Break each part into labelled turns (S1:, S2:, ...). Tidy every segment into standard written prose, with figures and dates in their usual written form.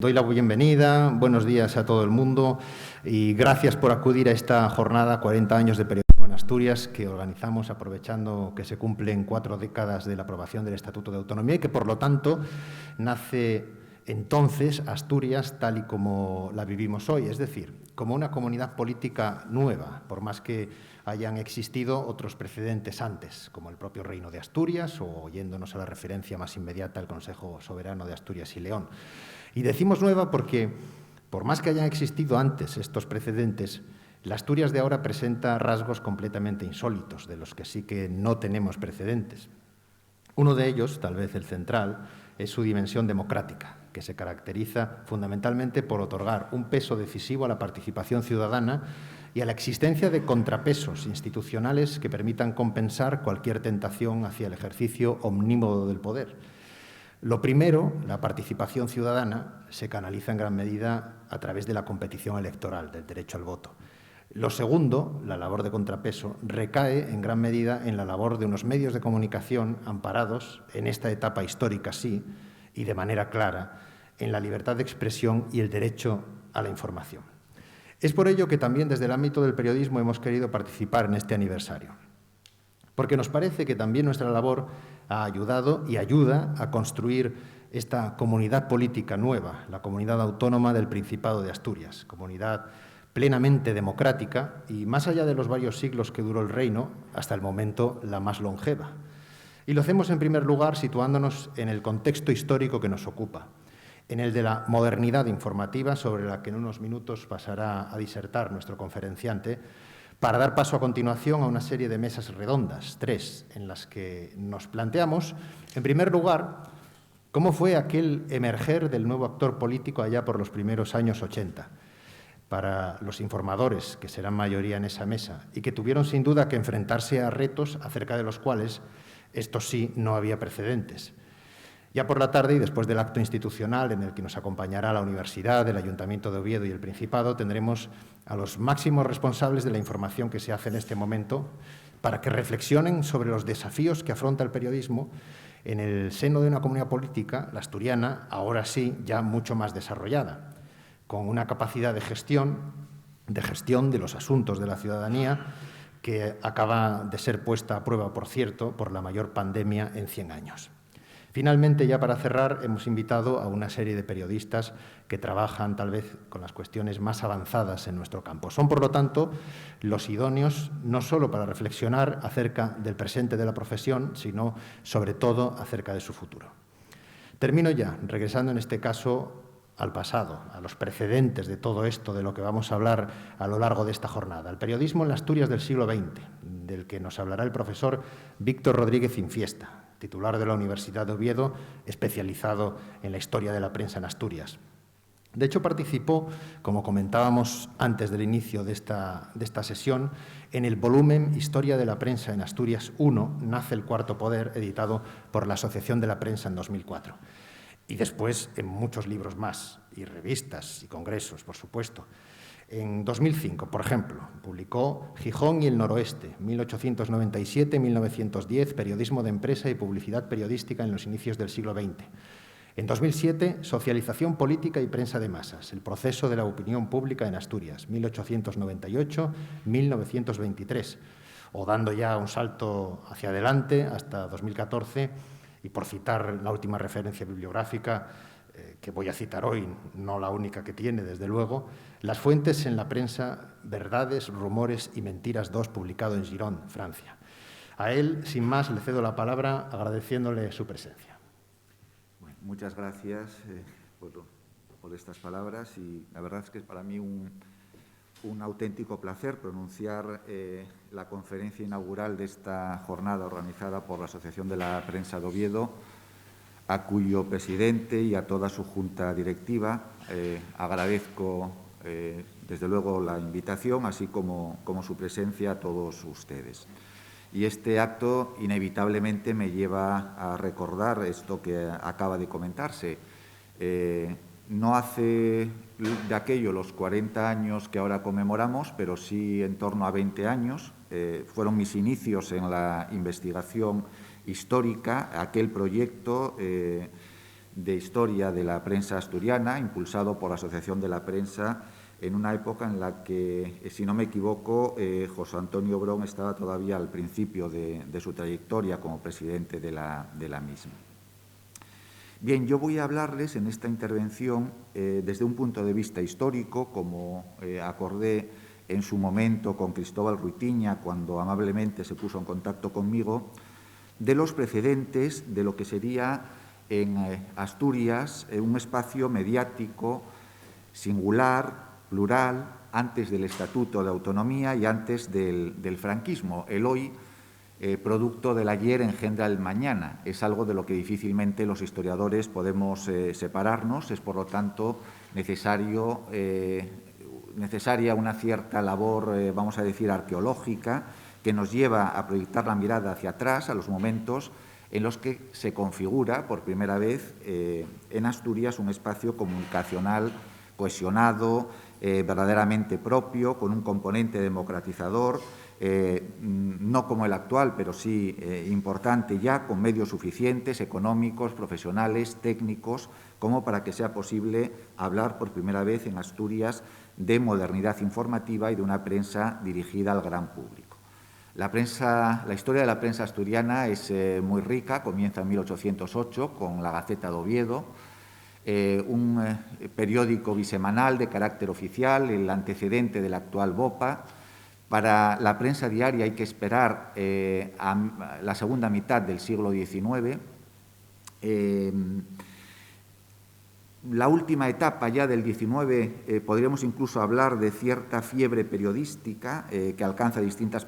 S1: Doy la bienvenida, buenos días a todo el mundo y gracias por acudir a esta jornada 40 años de periodismo en Asturias que organizamos aprovechando que se cumplen 4 décadas de la aprobación del Estatuto de Autonomía y que, por lo tanto, nace entonces Asturias tal y como la vivimos hoy, es decir, como una comunidad política nueva, por más que hayan existido otros precedentes antes, como el propio Reino de Asturias o, yéndonos a la referencia más inmediata, el Consejo Soberano de Asturias y León. Y decimos nueva porque, por más que hayan existido antes estos precedentes, la Asturias de ahora presenta rasgos completamente insólitos, de los que sí que no tenemos precedentes. Uno de ellos, tal vez el central, es su dimensión democrática, que se caracteriza fundamentalmente por otorgar un peso decisivo a la participación ciudadana y a la existencia de contrapesos institucionales que permitan compensar cualquier tentación hacia el ejercicio omnímodo del poder. Lo primero, la participación ciudadana, se canaliza en gran medida a través de la competición electoral, del derecho al voto. Lo segundo, la labor de contrapeso, recae en gran medida en la labor de unos medios de comunicación amparados, en esta etapa histórica sí, y de manera clara, en la libertad de expresión y el derecho a la información. Es por ello que también desde el ámbito del periodismo hemos querido participar en este aniversario, porque nos parece que también nuestra labor ha ayudado y ayuda a construir esta comunidad política nueva, la comunidad autónoma del Principado de Asturias, comunidad plenamente democrática y, más allá de los varios siglos que duró el reino, hasta el momento la más longeva. Y lo hacemos en primer lugar situándonos en el contexto histórico que nos ocupa, en el de la modernidad informativa sobre la que en unos minutos pasará a disertar nuestro conferenciante, para dar paso a continuación a una serie de mesas redondas, 3, en las que nos planteamos, en primer lugar, cómo fue aquel emerger del nuevo actor político allá por los primeros años 80, para los informadores, que serán mayoría en esa mesa, y que tuvieron sin duda que enfrentarse a retos acerca de los cuales, estos sí, no había precedentes. Ya por la tarde, y después del acto institucional en el que nos acompañará la Universidad, el Ayuntamiento de Oviedo y el Principado, tendremos a los máximos responsables de la información que se hace en este momento para que reflexionen sobre los desafíos que afronta el periodismo en el seno de una comunidad política, la asturiana, ahora sí, ya mucho más desarrollada, con una capacidad de gestión de los asuntos de la ciudadanía que acaba de ser puesta a prueba, por cierto, por la mayor pandemia en 100 años. Finalmente, ya para cerrar, hemos invitado a una serie de periodistas que trabajan tal vez con las cuestiones más avanzadas en nuestro campo. Son, por lo tanto, los idóneos no solo para reflexionar acerca del presente de la profesión, sino, sobre todo, acerca de su futuro. Termino ya, regresando en este caso al pasado, a los precedentes de todo esto de lo que vamos a hablar a lo largo de esta jornada. El periodismo en las Asturias del siglo XX, del que nos hablará el profesor Víctor Rodríguez Infiesta, titular de la Universidad de Oviedo, especializado en la historia de la prensa en Asturias. De hecho, participó, como comentábamos antes del inicio de esta sesión, en el volumen Historia de la prensa en Asturias 1, Nace el cuarto poder, editado por la Asociación de la Prensa en 2004. Y después en muchos libros más, y revistas y congresos, por supuesto. En 2005, por ejemplo, publicó Gijón y el Noroeste, 1897-1910, Periodismo de empresa y publicidad periodística en los inicios del siglo XX. En 2007, Socialización política y prensa de masas, el proceso de la opinión pública en Asturias, 1898-1923, o dando ya un salto hacia adelante hasta 2014, y por citar la última referencia bibliográfica, que voy a citar hoy, no la única que tiene, desde luego, Las fuentes en la prensa, verdades, rumores y mentiras 2, publicado en Girón, Francia. A él, sin más, le cedo la palabra agradeciéndole su presencia.
S2: Bueno, muchas gracias por estas palabras y la verdad es que es para mí un auténtico placer pronunciar la conferencia inaugural de esta jornada organizada por la Asociación de la Prensa de Oviedo, a cuyo presidente y a toda su junta directiva agradezco desde luego la invitación, así como su presencia a todos ustedes. Y este acto inevitablemente me lleva a recordar esto que acaba de comentarse. No hace de aquello los 40 años que ahora conmemoramos, pero sí en torno a 20 años. Fueron mis inicios en la investigación histórica, aquel proyecto de historia de la prensa asturiana, impulsado por la Asociación de la Prensa, en una época en la que, si no me equivoco, José Antonio Brón estaba todavía al principio de su trayectoria como presidente de la misma. Bien, yo voy a hablarles en esta intervención desde un punto de vista histórico, como acordé en su momento con Cristóbal Ruitiña cuando amablemente se puso en contacto conmigo, de los precedentes de lo que sería en Asturias un espacio mediático singular, plural, antes del Estatuto de Autonomía y antes del franquismo. El hoy, producto del ayer, engendra el mañana. Es algo de lo que difícilmente los historiadores podemos separarnos. Es, por lo tanto, necesaria una cierta labor, vamos a decir, arqueológica, que nos lleva a proyectar la mirada hacia atrás, a los momentos en los que se configura por primera vez en Asturias un espacio comunicacional cohesionado, verdaderamente propio, con un componente democratizador, no como el actual, pero sí importante ya, con medios suficientes, económicos, profesionales, técnicos, como para que sea posible hablar por primera vez en Asturias de modernidad informativa y de una prensa dirigida al gran público. La historia de la prensa asturiana es muy rica, comienza en 1808 con la Gaceta de Oviedo, un periódico bisemanal de carácter oficial, el antecedente del actual BOPA. Para la prensa diaria hay que esperar a la segunda mitad del siglo XIX. La última etapa ya del XIX, podríamos incluso hablar de cierta fiebre periodística que alcanza distintas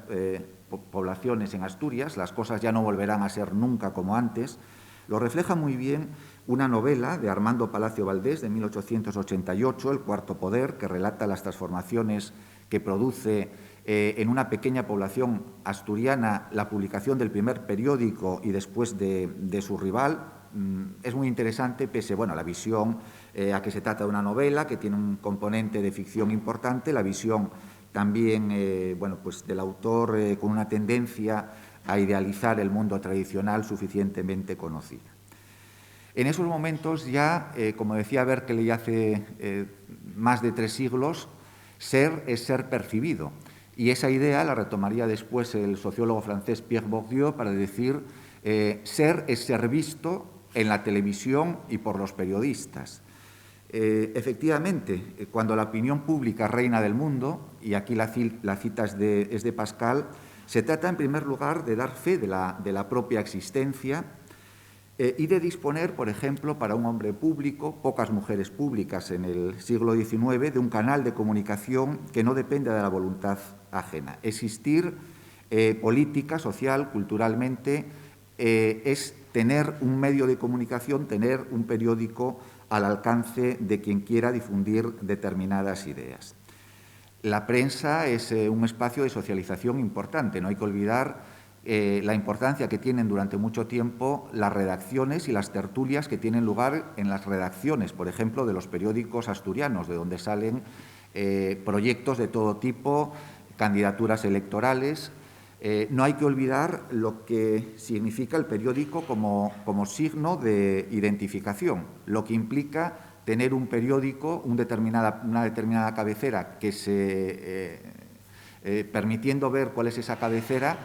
S2: poblaciones en Asturias. Las cosas ya no volverán a ser nunca como antes. Lo refleja muy bien una novela de Armando Palacio Valdés de 1888, El cuarto poder, que relata las transformaciones que produce en una pequeña población asturiana la publicación del primer periódico y después de su rival. Es muy interesante, pese a la visión a que se trata de una novela que tiene un componente de ficción importante, la visión también del autor con una tendencia a idealizar el mundo tradicional suficientemente conocida. En esos momentos ya, como decía Berkeley hace más de 3 siglos, ser es ser percibido. Y esa idea la retomaría después el sociólogo francés Pierre Bourdieu para decir ser es ser visto en la televisión y por los periodistas. Efectivamente, cuando la opinión pública reina del mundo, y aquí la cita es de Pascal, se trata en primer lugar de dar fe de la propia existencia y de disponer, por ejemplo, para un hombre público, pocas mujeres públicas en el siglo XIX, de un canal de comunicación que no dependa de la voluntad ajena. Existir política, social, culturalmente, es tener un medio de comunicación, tener un periódico al alcance de quien quiera difundir determinadas ideas. La prensa es un espacio de socialización importante. No hay que olvidar la importancia que tienen durante mucho tiempo las redacciones y las tertulias que tienen lugar en las redacciones, por ejemplo, de los periódicos asturianos, de donde salen proyectos de todo tipo, candidaturas electorales. No hay que olvidar lo que significa el periódico como signo de identificación, lo que implica tener un periódico, una determinada cabecera, permitiendo ver cuál es esa cabecera,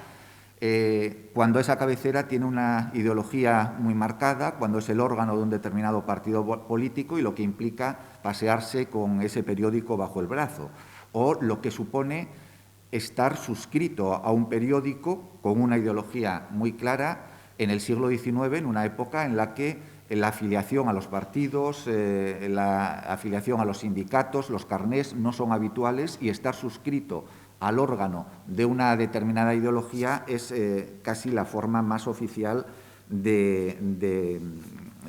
S2: cuando esa cabecera tiene una ideología muy marcada, cuando es el órgano de un determinado partido político y lo que implica pasearse con ese periódico bajo el brazo, o lo que supone estar suscrito a un periódico con una ideología muy clara en el siglo XIX, en una época en la que la afiliación a los partidos, la afiliación a los sindicatos, los carnés no son habituales y estar suscrito al órgano de una determinada ideología es casi la forma más oficial de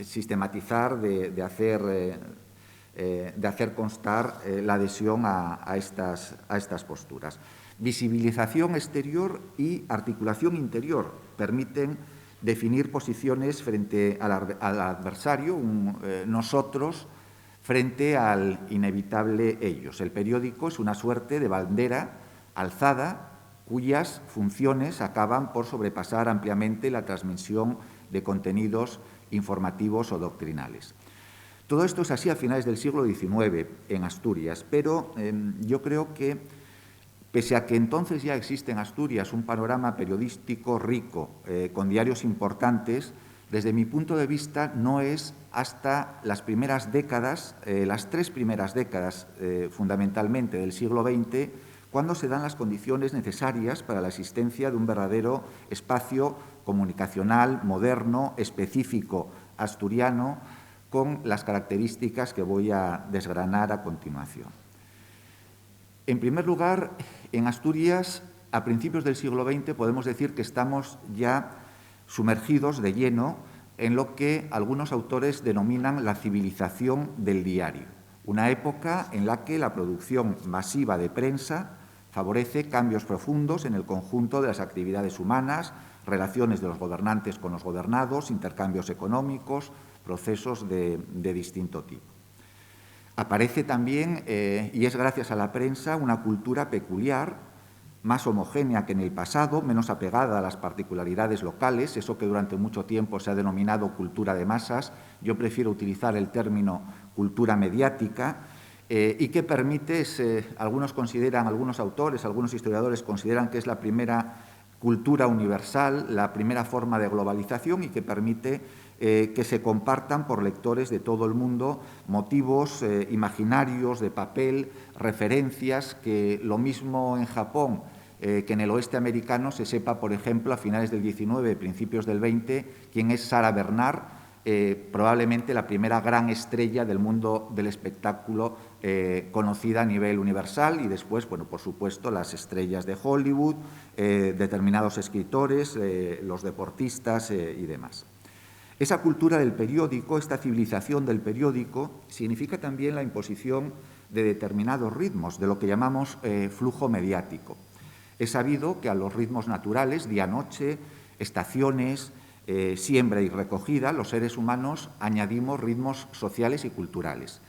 S2: sistematizar, de hacer constar la adhesión a estas posturas. Visibilización exterior y articulación interior permiten definir posiciones frente al adversario, nosotros frente al inevitable ellos. El periódico es una suerte de bandera alzada cuyas funciones acaban por sobrepasar ampliamente la transmisión de contenidos informativos o doctrinales. Todo esto es así a finales del siglo XIX en Asturias, pero yo creo que, pese a que entonces ya existe en Asturias un panorama periodístico rico, con diarios importantes, desde mi punto de vista no es hasta las primeras décadas, las 3 primeras décadas fundamentalmente del siglo XX, cuando se dan las condiciones necesarias para la existencia de un verdadero espacio comunicacional, moderno, específico, asturiano, con las características que voy a desgranar a continuación. En primer lugar, en Asturias, a principios del siglo XX, podemos decir que estamos ya sumergidos de lleno en lo que algunos autores denominan la civilización del diario, una época en la que la producción masiva de prensa favorece cambios profundos en el conjunto de las actividades humanas, relaciones de los gobernantes con los gobernados, intercambios económicos, procesos de distinto tipo. Aparece también, y es gracias a la prensa, una cultura peculiar, más homogénea que en el pasado, menos apegada a las particularidades locales, eso que durante mucho tiempo se ha denominado cultura de masas. Yo prefiero utilizar el término cultura mediática, y que permite, algunos autores, algunos historiadores consideran que es la primera cultura universal, la primera forma de globalización, y que permite que se compartan por lectores de todo el mundo motivos imaginarios de papel, referencias, que lo mismo en Japón que en el oeste americano se sepa, por ejemplo, a finales del XIX, principios del XX, quién es Sarah Bernhardt, probablemente la primera gran estrella del mundo del espectáculo conocida a nivel universal, y después, bueno, por supuesto, las estrellas de Hollywood, determinados escritores, los deportistas y demás. Esa cultura del periódico, esta civilización del periódico, significa también la imposición de determinados ritmos, de lo que llamamos flujo mediático. Es sabido que a los ritmos naturales, día-noche, estaciones, siembra y recogida, los seres humanos añadimos ritmos sociales y culturales.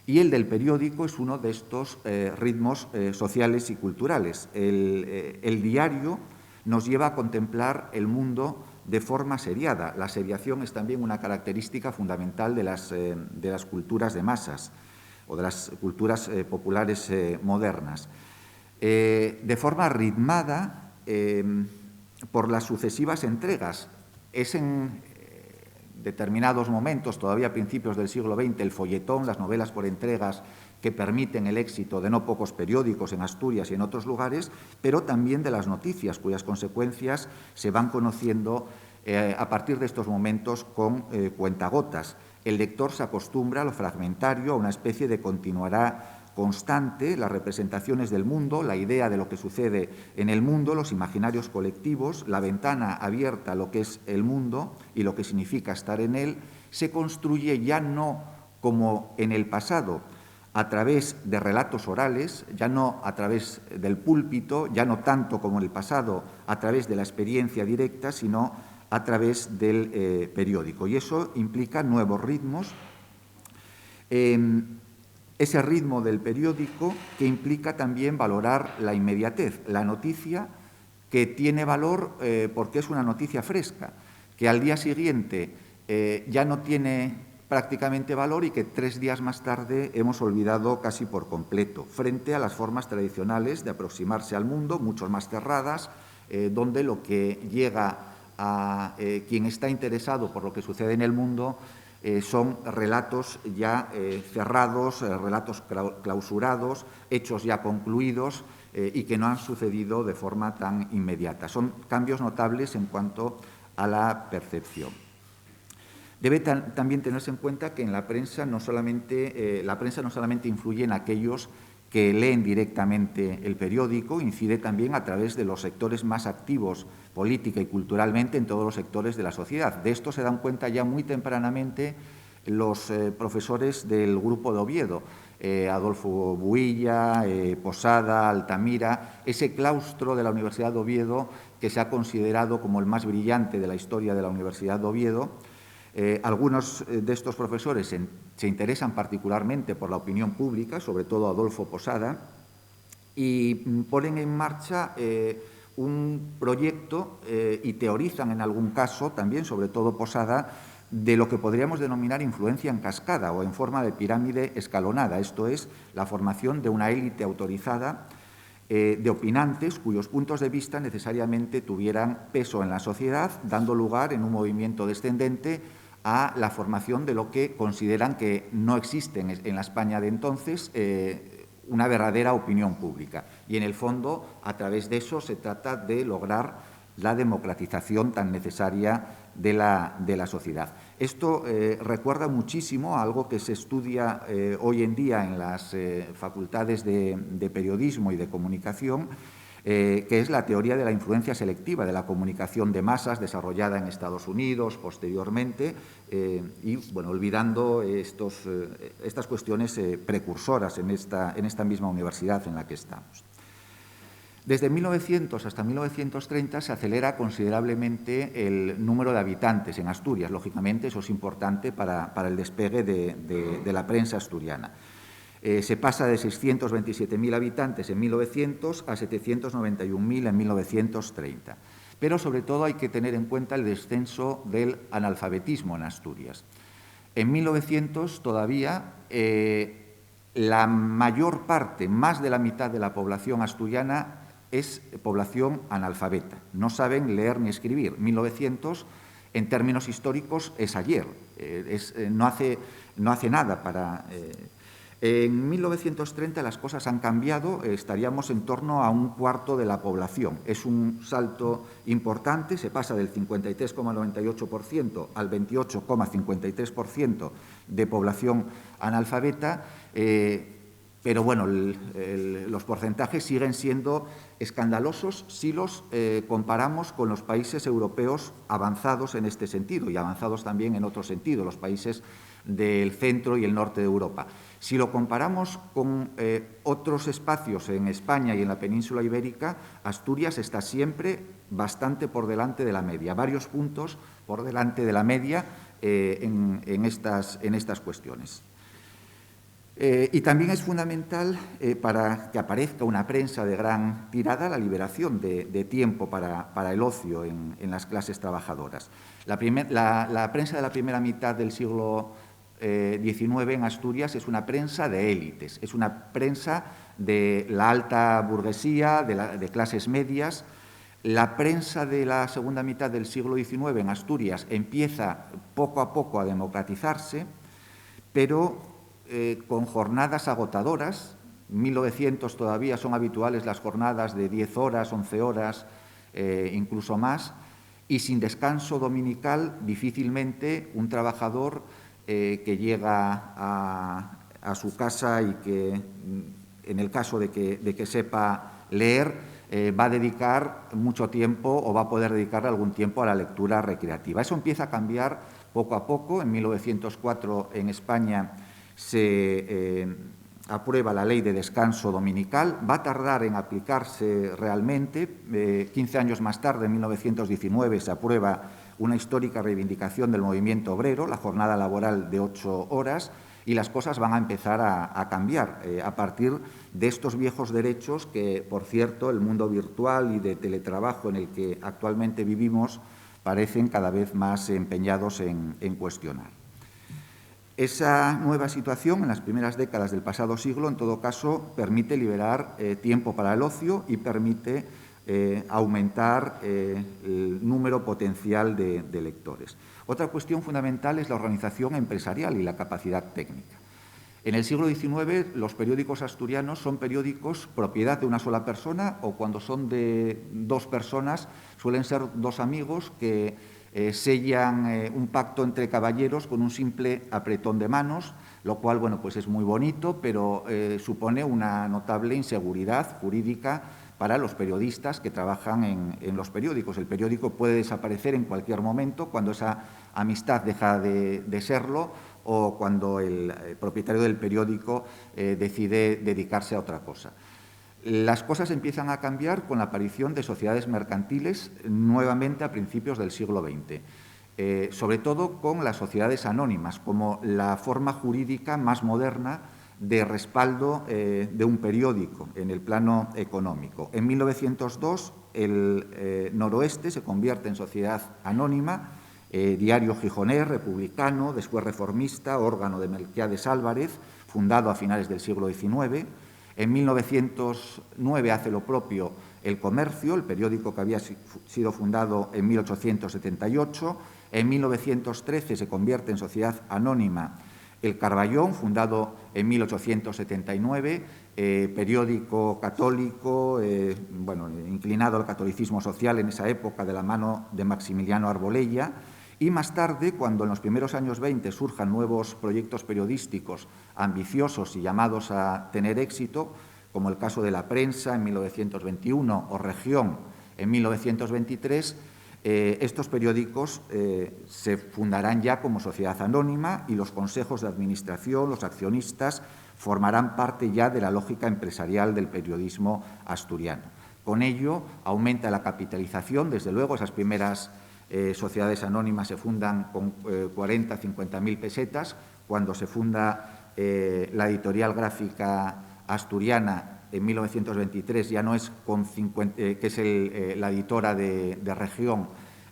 S2: Y el del periódico es uno de estos ritmos sociales y culturales. El diario nos lleva a contemplar el mundo de forma seriada. La seriación es también una característica fundamental de las culturas de masas o de las culturas populares modernas. De forma ritmada por las sucesivas entregas. Es en determinados momentos, todavía a principios del siglo XX, el folletón, las novelas por entregas, que permiten el éxito de no pocos periódicos en Asturias y en otros lugares, pero también de las noticias, cuyas consecuencias se van conociendo a partir de estos momentos con cuentagotas. El lector se acostumbra a lo fragmentario, a una especie de continuará constante, las representaciones del mundo, la idea de lo que sucede en el mundo, los imaginarios colectivos, la ventana abierta a lo que es el mundo y lo que significa estar en él, se construye ya no como en el pasado, a través de relatos orales, ya no a través del púlpito, ya no tanto como en el pasado a través de la experiencia directa, sino a través del periódico. Y eso implica nuevos ritmos. Ese ritmo del periódico que implica también valorar la inmediatez, la noticia que tiene valor porque es una noticia fresca, que al día siguiente ya no tiene prácticamente valor y que 3 días más tarde hemos olvidado casi por completo, frente a las formas tradicionales de aproximarse al mundo, mucho más cerradas, donde lo que llega a quien está interesado por lo que sucede en el mundo son relatos ya cerrados, relatos clausurados, hechos ya concluidos y que no han sucedido de forma tan inmediata. Son cambios notables en cuanto a la percepción. Debe también tenerse en cuenta que en la prensa no solamente influye en aquellos que leen directamente el periódico, incide también a través de los sectores más activos política y culturalmente en todos los sectores de la sociedad. De esto se dan cuenta ya muy tempranamente los profesores del Grupo de Oviedo, Adolfo Builla, Posada, Altamira, ese claustro de la Universidad de Oviedo que se ha considerado como el más brillante de la historia de la Universidad de Oviedo. Algunos de estos profesores se interesan particularmente por la opinión pública, sobre todo Adolfo Posada, y ponen en marcha un proyecto y teorizan en algún caso, también sobre todo Posada, de lo que podríamos denominar influencia en cascada o en forma de pirámide escalonada, esto es, la formación de una élite autorizada de opinantes cuyos puntos de vista necesariamente tuvieran peso en la sociedad, dando lugar en un movimiento descendente a la formación de lo que consideran que no existe en la España de entonces, una verdadera opinión pública. Y, en el fondo, a través de eso se trata de lograr la democratización tan necesaria de la sociedad. Esto recuerda muchísimo a algo que se estudia hoy en día en las facultades de periodismo y de comunicación, que es la teoría de la influencia selectiva de la comunicación de masas desarrollada en Estados Unidos posteriormente y, bueno, olvidando estas cuestiones precursoras en esta misma universidad en la que estamos. Desde 1900 hasta 1930 se acelera considerablemente el número de habitantes en Asturias. Lógicamente, eso es importante para el despegue de la prensa asturiana. Se pasa de 627.000 habitantes en 1900 a 791.000 en 1930. Pero, sobre todo, hay que tener en cuenta el descenso del analfabetismo en Asturias. En 1900 todavía la mayor parte, más de la mitad de la población asturiana, es población analfabeta. No saben leer ni escribir. 1900, en términos históricos, es ayer. No hace nada para... En 1930 las cosas han cambiado, estaríamos en torno a un cuarto de la población. Es un salto importante, se pasa del 53,98% al 28,53% de población analfabeta, pero bueno, los porcentajes siguen siendo escandalosos si los comparamos con los países europeos avanzados en este sentido y avanzados también en otro sentido, los países del centro y el norte de Europa. Si lo comparamos con otros espacios en España y en la península ibérica, Asturias está siempre bastante por delante de la media, varios puntos por delante de la media en estas cuestiones. Y también es fundamental para que aparezca una prensa de gran tirada la liberación de tiempo para el ocio en las clases trabajadoras. La prensa de la primera mitad del siglo XIX en Asturias es una prensa de élites, es una prensa de la alta burguesía, de clases medias. La prensa de la segunda mitad del siglo XIX en Asturias empieza poco a poco a democratizarse, pero con jornadas agotadoras. En 1900 todavía son habituales las jornadas de 10 horas, 11 horas, incluso más, y sin descanso dominical difícilmente un trabajador que llega a su casa y que, en el caso de que sepa leer, va a dedicar mucho tiempo o va a poder dedicar algún tiempo a la lectura recreativa. Eso empieza a cambiar poco a poco. En 1904 en España se aprueba la ley de descanso dominical. Va a tardar en aplicarse realmente. 15 años más tarde, en 1919, se aprueba una histórica reivindicación del movimiento obrero, la jornada laboral de 8 horas, y las cosas van a empezar a cambiar a partir de estos viejos derechos que, por cierto, el mundo virtual y de teletrabajo en el que actualmente vivimos parecen cada vez más empeñados en cuestionar. Esa nueva situación en las primeras décadas del pasado siglo, en todo caso, permite liberar tiempo para el ocio y permite aumentar el número potencial de lectores. Otra cuestión fundamental es la organización empresarial y la capacidad técnica. En el siglo XIX, los periódicos asturianos son periódicos propiedad de una sola persona, o cuando son de dos personas, suelen ser dos amigos que sellan un pacto entre caballeros con un simple apretón de manos, lo cual, bueno, pues es muy bonito, pero supone una notable inseguridad jurídica para los periodistas que trabajan en los periódicos. El periódico puede desaparecer en cualquier momento cuando esa amistad deja de serlo o cuando el propietario del periódico decide dedicarse a otra cosa. Las cosas empiezan a cambiar con la aparición de sociedades mercantiles nuevamente a principios del siglo XX, sobre todo con las sociedades anónimas como la forma jurídica más moderna de respaldo de un periódico en el plano económico. En 1902 el Noroeste se convierte en sociedad anónima, diario gijonés, republicano, después reformista, órgano de Melquiades Álvarez, fundado a finales del siglo XIX. En 1909 hace lo propio El Comercio, el periódico que había sido fundado en 1878. En 1913 se convierte en sociedad anónima El Carballón, fundado en 1879, periódico católico, inclinado al catolicismo social en esa época de la mano de Maximiliano Arbolella. Y más tarde, cuando en los primeros años 20 surjan nuevos proyectos periodísticos ambiciosos y llamados a tener éxito, como el caso de La Prensa en 1921 o Región en 1923, estos periódicos se fundarán ya como sociedad anónima y los consejos de administración, los accionistas, formarán parte ya de la lógica empresarial del periodismo asturiano. Con ello aumenta la capitalización, desde luego esas primeras sociedades anónimas se fundan con 40, 50.000 pesetas. Cuando se funda la editorial gráfica asturiana en 1923, ya no es con 50, que es la editora de Región,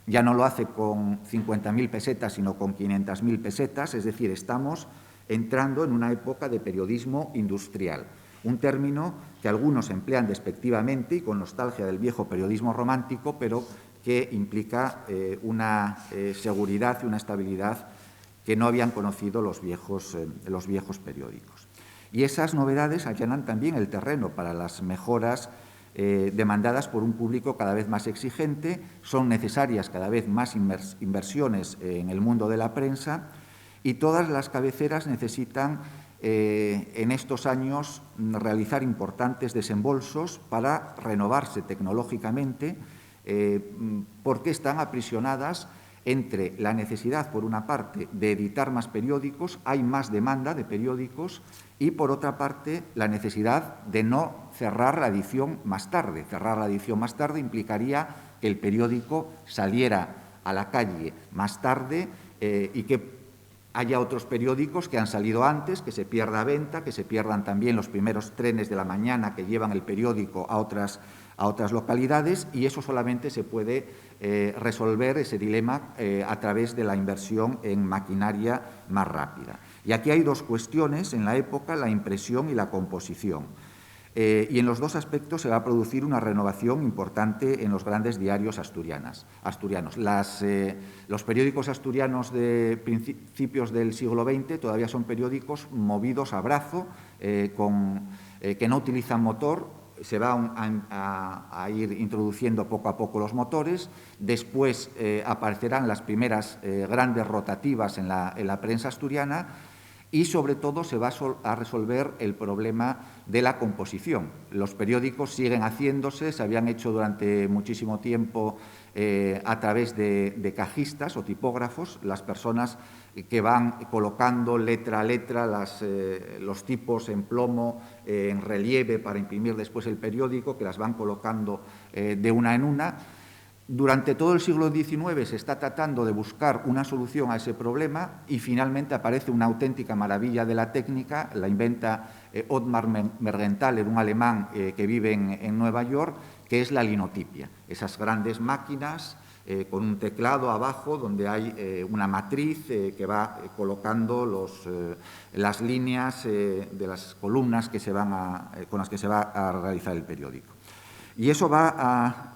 S2: ya no lo hace con 50.000 pesetas, sino con 500.000 pesetas, es decir, estamos entrando en una época de periodismo industrial, un término que algunos emplean despectivamente y con nostalgia del viejo periodismo romántico, pero que implica una seguridad y una estabilidad que no habían conocido los viejos periódicos. Y esas novedades allanan también el terreno para las mejoras demandadas por un público cada vez más exigente. Son necesarias cada vez más inversiones en el mundo de la prensa y todas las cabeceras necesitan en estos años realizar importantes desembolsos para renovarse tecnológicamente, porque están aprisionadas entre la necesidad, por una parte, de editar más periódicos, hay más demanda de periódicos, y, por otra parte, la necesidad de no cerrar la edición más tarde. Cerrar la edición más tarde implicaría que el periódico saliera a la calle más tarde y que haya otros periódicos que han salido antes, que se pierda venta, que se pierdan también los primeros trenes de la mañana que llevan el periódico a otras localidades, y eso solamente se puede resolver, ese dilema, a través de la inversión en maquinaria más rápida. Y aquí hay dos cuestiones en la época, la impresión y la composición. Y en los dos aspectos se va a producir una renovación importante en los grandes diarios asturianos. Los periódicos asturianos de principios del siglo XX todavía son periódicos movidos a brazo, que no utilizan motor. Se van a ir introduciendo poco a poco los motores. Después aparecerán las primeras grandes rotativas en la prensa asturiana. Y, sobre todo, se va a resolver el problema de la composición. Los periódicos siguen haciéndose, se habían hecho durante muchísimo tiempo a través de cajistas o tipógrafos, las personas que van colocando letra a letra los tipos en plomo, en relieve, para imprimir después el periódico, que las van colocando de una en una. Durante todo el siglo XIX se está tratando de buscar una solución a ese problema y finalmente aparece una auténtica maravilla de la técnica, la inventa Ottmar Mergenthaler, un alemán que vive en Nueva York, que es la linotipia. Esas grandes máquinas con un teclado abajo donde hay una matriz que va colocando las líneas de las columnas con las que se va a realizar el periódico. Y eso va a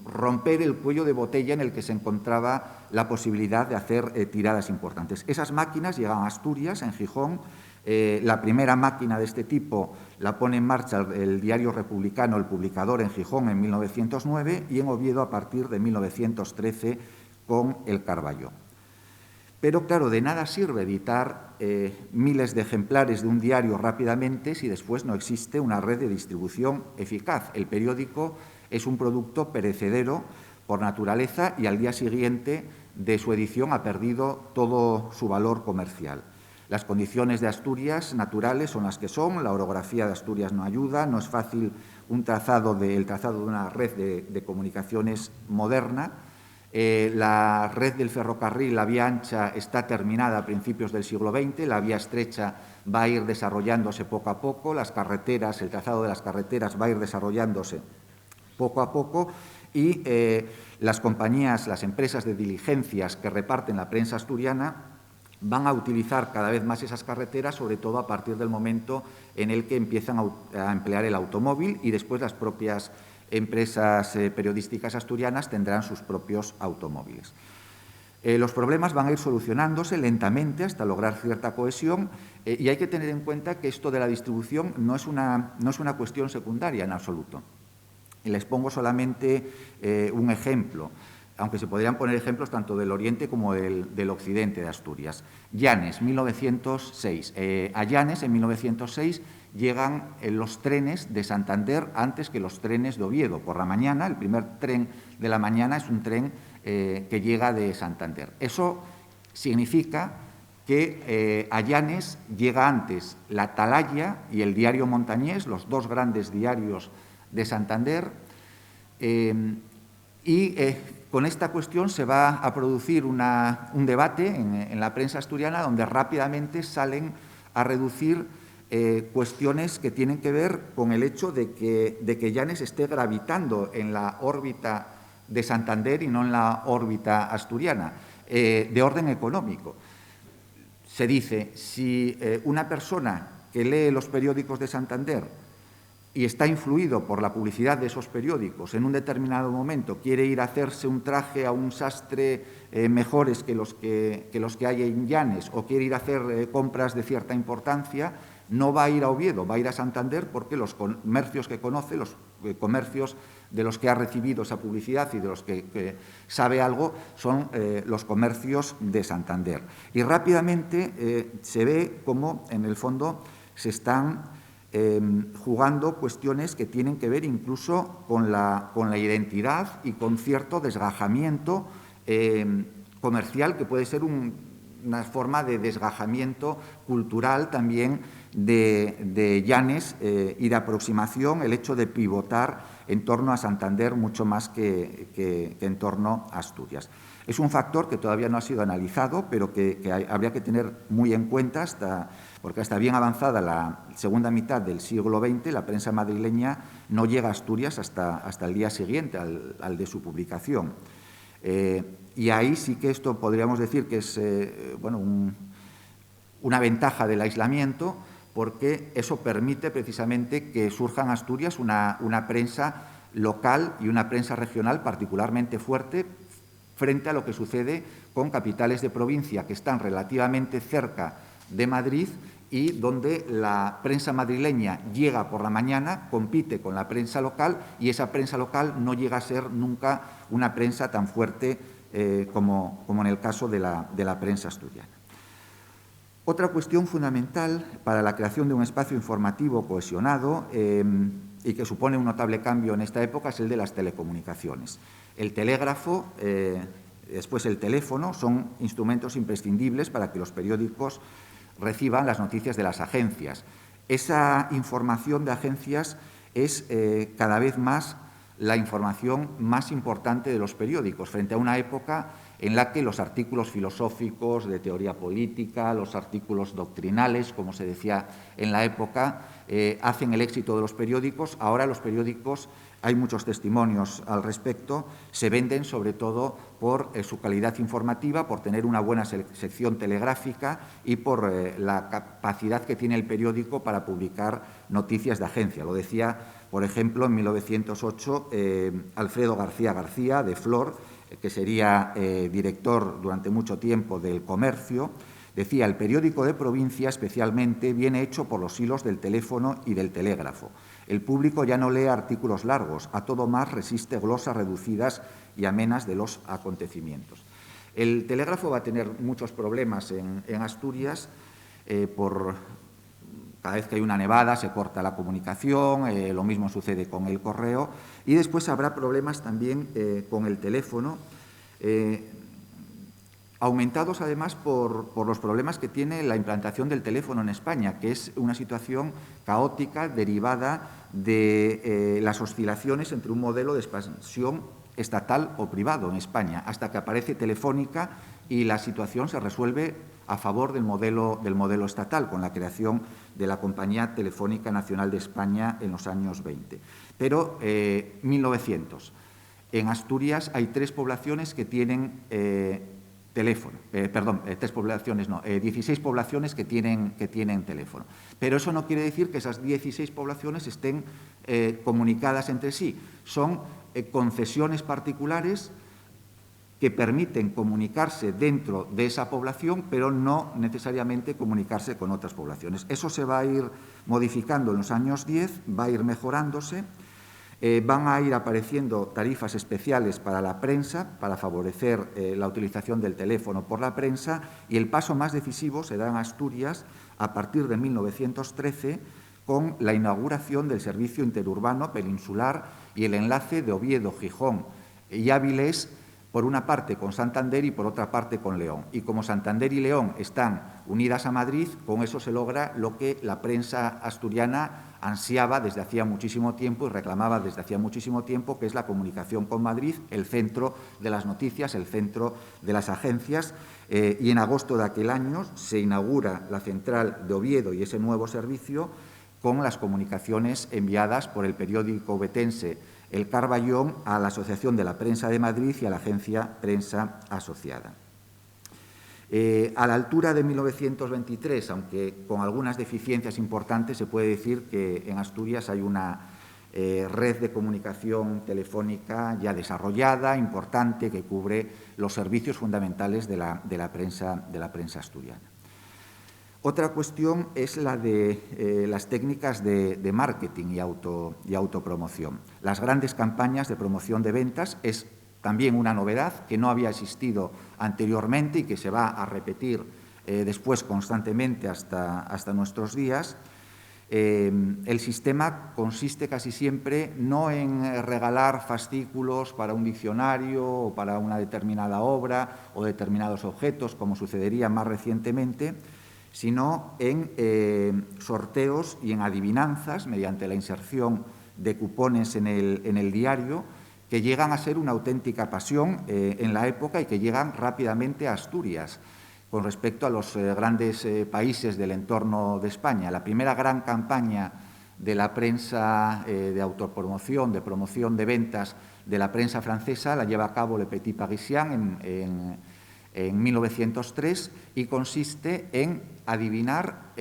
S2: romper el cuello de botella en el que se encontraba la posibilidad de hacer tiradas importantes. Esas máquinas llegan a Asturias, en Gijón. La primera máquina de este tipo la pone en marcha el diario republicano El Publicador en Gijón en 1909 y en Oviedo a partir de 1913 con El Carballón. Pero, claro, de nada sirve editar miles de ejemplares de un diario rápidamente si después no existe una red de distribución eficaz. El periódico es un producto perecedero por naturaleza y al día siguiente de su edición ha perdido todo su valor comercial. Las condiciones de Asturias naturales son las que son, la orografía de Asturias no ayuda, no es fácil el trazado de una red de comunicaciones moderna. La red del ferrocarril, la vía ancha, está terminada a principios del siglo XX, la vía estrecha va a ir desarrollándose poco a poco, las carreteras, el trazado de las carreteras va a ir desarrollándose poco a poco, y las compañías, las empresas de diligencias que reparten la prensa asturiana van a utilizar cada vez más esas carreteras, sobre todo a partir del momento en el que empiezan a emplear el automóvil, y después las propias empresas periodísticas asturianas tendrán sus propios automóviles. Los problemas van a ir solucionándose lentamente hasta lograr cierta cohesión, y hay que tener en cuenta que esto de la distribución no es una cuestión secundaria en absoluto. Y les pongo solamente un ejemplo, aunque se podrían poner ejemplos tanto del oriente como del occidente de Asturias. Llanes, 1906. A Llanes, en 1906, llegan los trenes de Santander antes que los trenes de Oviedo. Por la mañana, el primer tren de la mañana es un tren que llega de Santander. Eso significa que a Llanes llega antes la Atalaya y el Diario Montañés, los dos grandes diarios de Santander, con esta cuestión se va a producir un debate en la prensa asturiana, donde rápidamente salen a reducir cuestiones que tienen que ver con el hecho de que Llanes esté gravitando en la órbita de Santander y no en la órbita asturiana, de orden económico. Se dice, si una persona que lee los periódicos de Santander y está influido por la publicidad de esos periódicos, en un determinado momento quiere ir a hacerse un traje a un sastre mejores que los que hay en Llanes, o quiere ir a hacer compras de cierta importancia, no va a ir a Oviedo, va a ir a Santander, porque los comercios que conoce, los comercios de los que ha recibido esa publicidad y de los que sabe algo, son los comercios de Santander. Y rápidamente se ve cómo, en el fondo, se están jugando cuestiones que tienen que ver incluso con la identidad y con cierto desgajamiento comercial, que puede ser una forma de desgajamiento cultural también de Llanes y de aproximación, el hecho de pivotar en torno a Santander mucho más que en torno a Asturias. Es un factor que todavía no ha sido analizado, pero que habría que tener muy en cuenta, porque hasta bien avanzada la segunda mitad del siglo XX, la prensa madrileña no llega a Asturias hasta el día siguiente al de su publicación. Y ahí sí que esto podríamos decir que es una ventaja del aislamiento, porque eso permite precisamente que surja en Asturias una prensa local y una prensa regional particularmente fuerte frente a lo que sucede con capitales de provincia que están relativamente cerca de Madrid y donde la prensa madrileña llega por la mañana, compite con la prensa local, y esa prensa local no llega a ser nunca una prensa tan fuerte como en el caso de la prensa asturiana. Otra cuestión fundamental para la creación de un espacio informativo cohesionado y que supone un notable cambio en esta época es el de las telecomunicaciones. El telégrafo, después el teléfono, son instrumentos imprescindibles para que los periódicos reciban las noticias de las agencias. Esa información de agencias es cada vez más la información más importante de los periódicos, frente a una época en la que los artículos filosóficos de teoría política, los artículos doctrinales, como se decía en la época, hacen el éxito de los periódicos. Ahora los periódicos, hay muchos testimonios al respecto, se venden sobre todo por su calidad informativa, por tener una buena sección telegráfica y por la capacidad que tiene el periódico para publicar noticias de agencia. Lo decía, por ejemplo, en 1908, Alfredo García García, de Flor, que sería director durante mucho tiempo del Comercio, decía: el periódico de provincia especialmente viene hecho por los hilos del teléfono y del telégrafo. El público ya no lee artículos largos, a todo más resiste glosas reducidas y amenas de los acontecimientos. El telégrafo va a tener muchos problemas en Asturias cada vez que hay una nevada se corta la comunicación, lo mismo sucede con el correo, y después habrá problemas también con el teléfono, aumentados además por los problemas que tiene la implantación del teléfono en España, que es una situación caótica derivada de las oscilaciones entre un modelo de expansión estatal o privado en España, hasta que aparece Telefónica y la situación se resuelve a favor del modelo estatal, con la creación de la Compañía Telefónica Nacional de España en los años 20. Pero 1900. en Asturias hay 3 poblaciones que tienen teléfono, 16 poblaciones que tienen teléfono. Pero eso no quiere decir que esas 16 poblaciones estén comunicadas entre sí. Son concesiones particulares que permiten comunicarse dentro de esa población, pero no necesariamente comunicarse con otras poblaciones. Eso se va a ir modificando en los años 10, va a ir mejorándose. Van a ir apareciendo tarifas especiales para la prensa, para favorecer la utilización del teléfono por la prensa, y el paso más decisivo se da en Asturias a partir de 1913 con la inauguración del servicio interurbano peninsular y el enlace de Oviedo, Gijón y Áviles, por una parte con Santander y por otra parte con León. Y como Santander y León están unidas a Madrid, con eso se logra lo que la prensa asturiana ansiaba desde hacía muchísimo tiempo y reclamaba desde hacía muchísimo tiempo, que es la comunicación con Madrid, el centro de las noticias, el centro de las agencias. Y en agosto de aquel año se inaugura la central de Oviedo y ese nuevo servicio con las comunicaciones enviadas por el periódico ovetense El Carballón a la Asociación de la Prensa de Madrid y a la Agencia Prensa Asociada. A la altura de 1923, aunque con algunas deficiencias importantes, se puede decir que en Asturias hay una red de comunicación telefónica ya desarrollada, importante, que cubre los servicios fundamentales de la prensa asturiana. Otra cuestión es la de las técnicas de marketing y autopromoción. Las grandes campañas de promoción de ventas es también una novedad que no había existido anteriormente y que se va a repetir después constantemente hasta nuestros días. El sistema consiste casi siempre no en regalar fascículos para un diccionario o para una determinada obra o determinados objetos, como sucedería más recientemente, sino en sorteos y en adivinanzas mediante la inserción de cupones en el diario, que llegan a ser una auténtica pasión en la época y que llegan rápidamente a Asturias con respecto a los grandes países del entorno de España. La primera gran campaña de la prensa de autopromoción, de promoción de ventas de la prensa francesa, la lleva a cabo Le Petit Parisien en 1903 y consiste en adivinar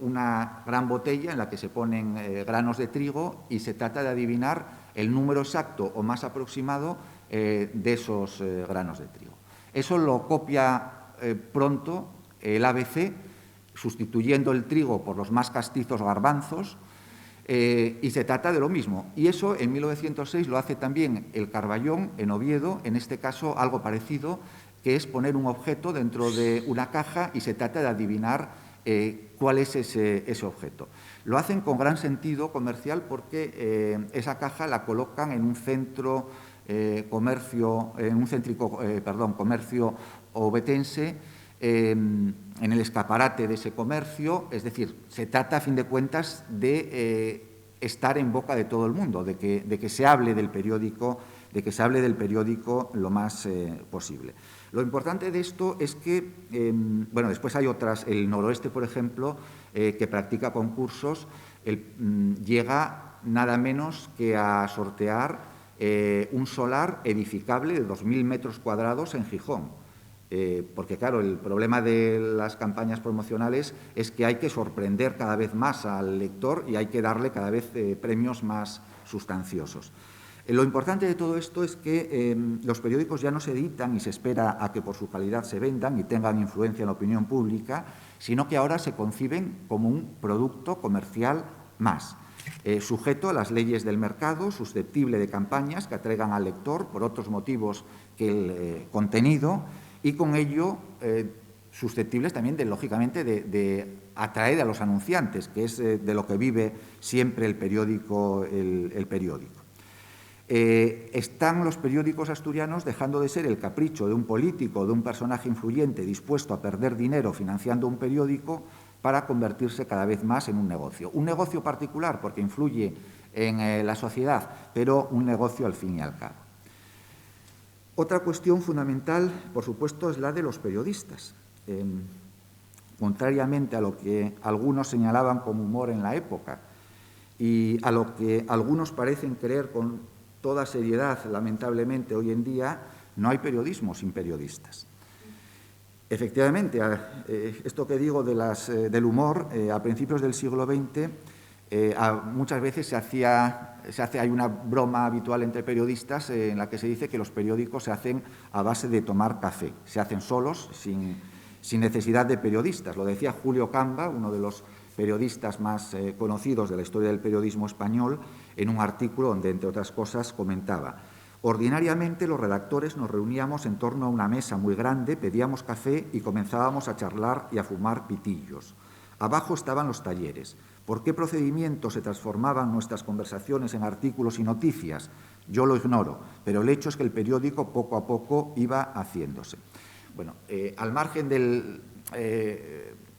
S2: una gran botella en la que se ponen granos de trigo y se trata de adivinar el número exacto o más aproximado de esos granos de trigo. Eso lo copia pronto el ABC, sustituyendo el trigo por los más castizos garbanzos, y se trata de lo mismo. Y eso en 1906 lo hace también El Carballón en Oviedo, en este caso algo parecido, que es poner un objeto dentro de una caja y se trata de adivinar cuál es ese objeto. Lo hacen con gran sentido comercial porque esa caja la colocan en un centro comercio ovetense, en el escaparate de ese comercio. Es decir, se trata a fin de cuentas de estar en boca de todo el mundo, de que se hable del periódico, lo más posible. Lo importante de esto es que, después hay otras, el Noroeste, por ejemplo, que practica concursos, llega nada menos que a sortear un solar edificable de 2.000 metros cuadrados en Gijón. Porque, claro, el problema de las campañas promocionales es que hay que sorprender cada vez más al lector y hay que darle cada vez premios más sustanciosos. Lo importante de todo esto es que los periódicos ya no se editan y se espera a que por su calidad se vendan y tengan influencia en la opinión pública, sino que ahora se conciben como un producto comercial más, sujeto a las leyes del mercado, susceptible de campañas que atraigan al lector por otros motivos que el contenido y con ello susceptibles también, lógicamente, de atraer a los anunciantes, que es de lo que vive siempre el periódico. Están los periódicos asturianos dejando de ser el capricho de un político, de un personaje influyente dispuesto a perder dinero financiando un periódico para convertirse cada vez más en un negocio particular porque influye en la sociedad, pero un negocio al fin y al cabo. Otra cuestión fundamental, por supuesto, es la de los periodistas. Contrariamente a lo que algunos señalaban como humor en la época y a lo que algunos parecen creer con toda seriedad, lamentablemente, hoy en día no hay periodismo sin periodistas. Efectivamente, esto que digo del humor, a principios del siglo XX, muchas veces hay una broma habitual entre periodistas en la que se dice que los periódicos se hacen a base de tomar café, se hacen solos, sin necesidad de periodistas. Lo decía Julio Camba, uno de los periodistas más conocidos de la historia del periodismo español, en un artículo donde, entre otras cosas, comentaba: ordinariamente los redactores nos reuníamos en torno a una mesa muy grande, pedíamos café y comenzábamos a charlar y a fumar pitillos. Abajo estaban los talleres. ¿Por qué procedimiento se transformaban nuestras conversaciones en artículos y noticias? Yo lo ignoro, pero el hecho es que el periódico poco a poco iba haciéndose. Bueno, al margen del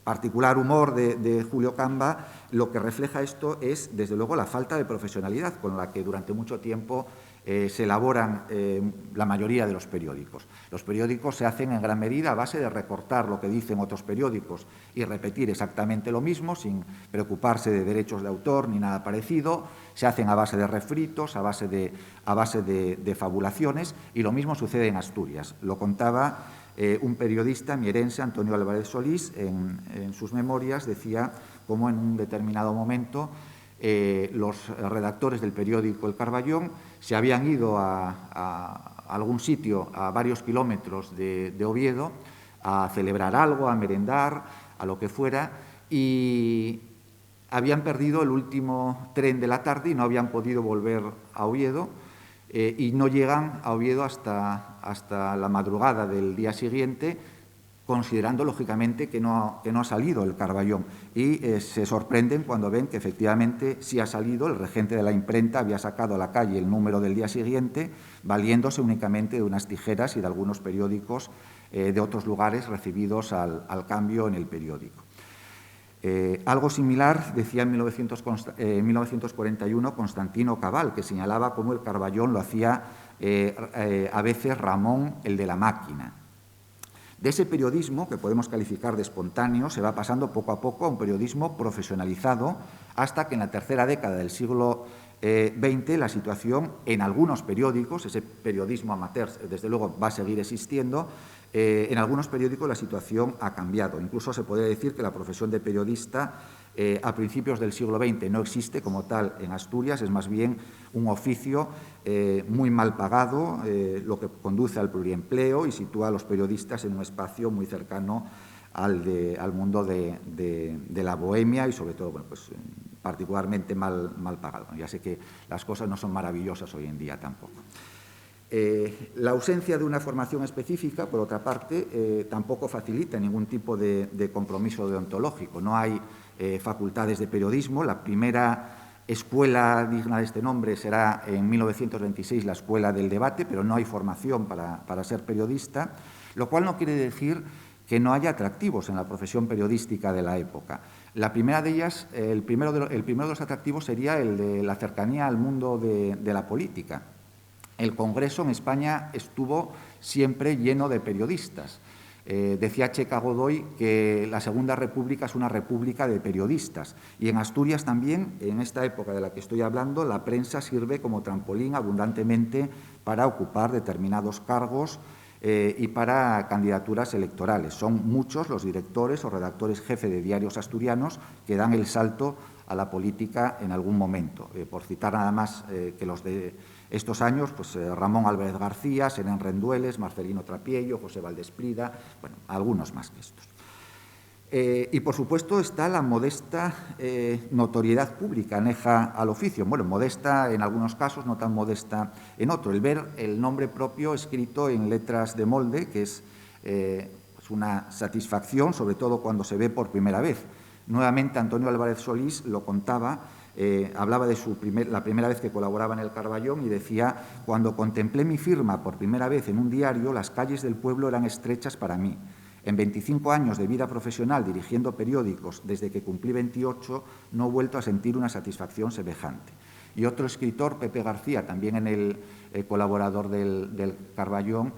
S2: particular humor de Julio Camba, lo que refleja esto es, desde luego, la falta de profesionalidad con la que durante mucho tiempo se elaboran la mayoría de los periódicos. Los periódicos se hacen en gran medida a base de recortar lo que dicen otros periódicos y repetir exactamente lo mismo sin preocuparse de derechos de autor ni nada parecido. Se hacen a base de refritos, a base de fabulaciones, y lo mismo sucede en Asturias. Lo contaba un periodista mierense, Antonio Álvarez Solís, en sus memorias, decía cómo en un determinado momento los redactores del periódico El Carballón se habían ido a algún sitio a varios kilómetros de Oviedo a celebrar algo, a merendar, a lo que fuera, y habían perdido el último tren de la tarde y no habían podido volver a Oviedo, y no llegan a Oviedo hasta la madrugada del día siguiente, considerando, lógicamente, que no ha salido el Carballón. Y se sorprenden cuando ven que, efectivamente, sí ha salido. El regente de la imprenta había sacado a la calle el número del día siguiente, valiéndose únicamente de unas tijeras y de algunos periódicos de otros lugares recibidos al cambio en el periódico. Algo similar decía en 1941 Constantino Cabal, que señalaba cómo el Carballón lo hacía a veces Ramón, el de la máquina. De ese periodismo, que podemos calificar de espontáneo, se va pasando poco a poco a un periodismo profesionalizado, hasta que en la tercera década del siglo XX la situación en algunos periódicos, ese periodismo amateur desde luego va a seguir existiendo, en algunos periódicos la situación ha cambiado. Incluso se puede decir que la profesión de periodista a principios del siglo XX no existe como tal en Asturias, es más bien un oficio muy mal pagado, lo que conduce al pluriempleo y sitúa a los periodistas en un espacio muy cercano al mundo de la bohemia y, sobre todo, bueno, pues, particularmente mal pagado. Ya sé que las cosas no son maravillosas hoy en día tampoco. La ausencia de una formación específica, por otra parte, tampoco facilita ningún tipo de compromiso deontológico. No hay facultades de periodismo. La primera escuela digna de este nombre será en 1926 la Escuela del Debate, pero no hay formación para ser periodista, lo cual no quiere decir que no haya atractivos en la profesión periodística de la época. La primera de ellas, el primero de los atractivos sería el de la cercanía al mundo de la política. El Congreso en España estuvo siempre lleno de periodistas. Decía Checa Godoy que la Segunda República es una república de periodistas. Y en Asturias también, en esta época de la que estoy hablando, la prensa sirve como trampolín abundantemente para ocupar determinados cargos y para candidaturas electorales. Son muchos los directores o redactores jefe de diarios asturianos que dan el salto a la política en algún momento. Por citar nada más que los de estos años, pues Ramón Álvarez García, Senén Rendueles, Marcelino Trapiello, José Valdesprida, bueno, algunos más que estos. Y, por supuesto, está la modesta notoriedad pública aneja al oficio. Bueno, modesta en algunos casos, no tan modesta en otros. El ver el nombre propio escrito en letras de molde, que es pues una satisfacción, sobre todo cuando se ve por primera vez. Nuevamente, Antonio Álvarez Solís lo contaba, hablaba de la primera vez que colaboraba en El Carballón y decía: cuando contemplé mi firma por primera vez en un diario, las calles del pueblo eran estrechas para mí. En 25 años de vida profesional dirigiendo periódicos, desde que cumplí 28, no he vuelto a sentir una satisfacción semejante. Y otro escritor, Pepe García, también en el colaborador del Carballón,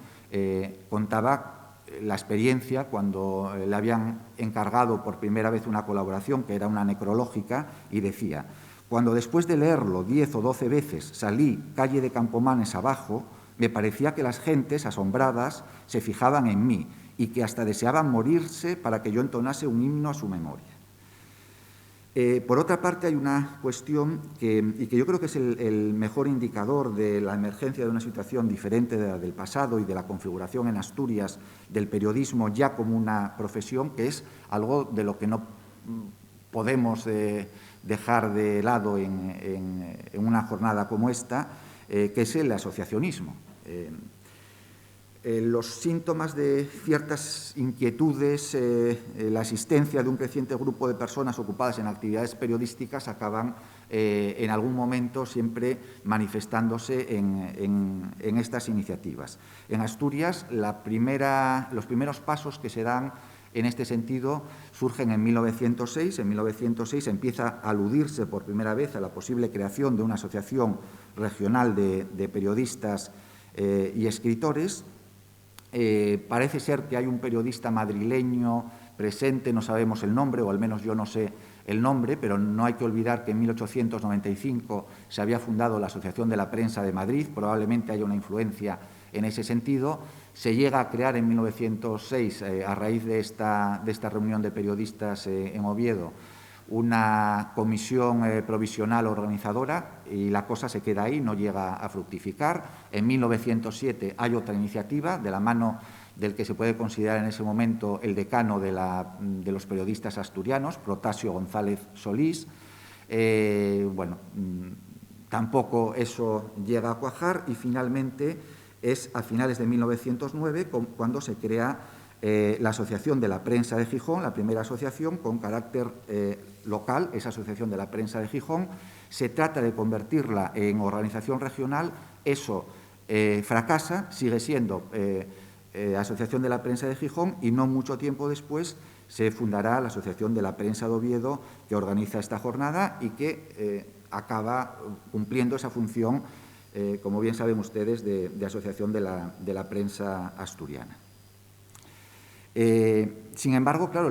S2: contaba la experiencia cuando le habían encargado por primera vez una colaboración, que era una necrológica, y decía: Cuando después de leerlo 10 o 12 veces salí calle de Campomanes abajo, me parecía que las gentes, asombradas, se fijaban en mí y que hasta deseaban morirse para que yo entonase un himno a su memoria. Por otra parte, hay una cuestión que yo creo que es el mejor indicador de la emergencia de una situación diferente de la del pasado y de la configuración en Asturias del periodismo ya como una profesión, que es algo de lo que no podemos dejar de lado en una jornada como esta, que es el asociacionismo. Los síntomas de ciertas inquietudes, la existencia de un creciente grupo de personas ocupadas en actividades periodísticas acaban en algún momento siempre manifestándose en estas iniciativas. En Asturias, los primeros pasos que se dan en este sentido surgen en 1906. En 1906 empieza a aludirse por primera vez a la posible creación de una asociación regional de periodistas y escritores. Parece ser que hay un periodista madrileño presente, no sabemos el nombre, o al menos yo no sé el nombre, pero no hay que olvidar que en 1895 se había fundado la Asociación de la Prensa de Madrid, probablemente haya una influencia en ese sentido. Se llega a crear en 1906, a raíz de esta reunión de periodistas en Oviedo, una comisión provisional organizadora y la cosa se queda ahí, no llega a fructificar. En 1907 hay otra iniciativa de la mano del que se puede considerar en ese momento el decano de los periodistas asturianos, Protasio González Solís. Tampoco eso llega a cuajar y finalmente es a finales de 1909 cuando se crea la Asociación de la Prensa de Gijón, la primera asociación con carácter local, esa Asociación de la Prensa de Gijón. Se trata de convertirla en organización regional, eso fracasa, sigue siendo Asociación de la Prensa de Gijón y no mucho tiempo después se fundará la Asociación de la Prensa de Oviedo, que organiza esta jornada y que acaba cumpliendo esa función, como bien saben ustedes, de asociación de la prensa asturiana. Sin embargo, claro,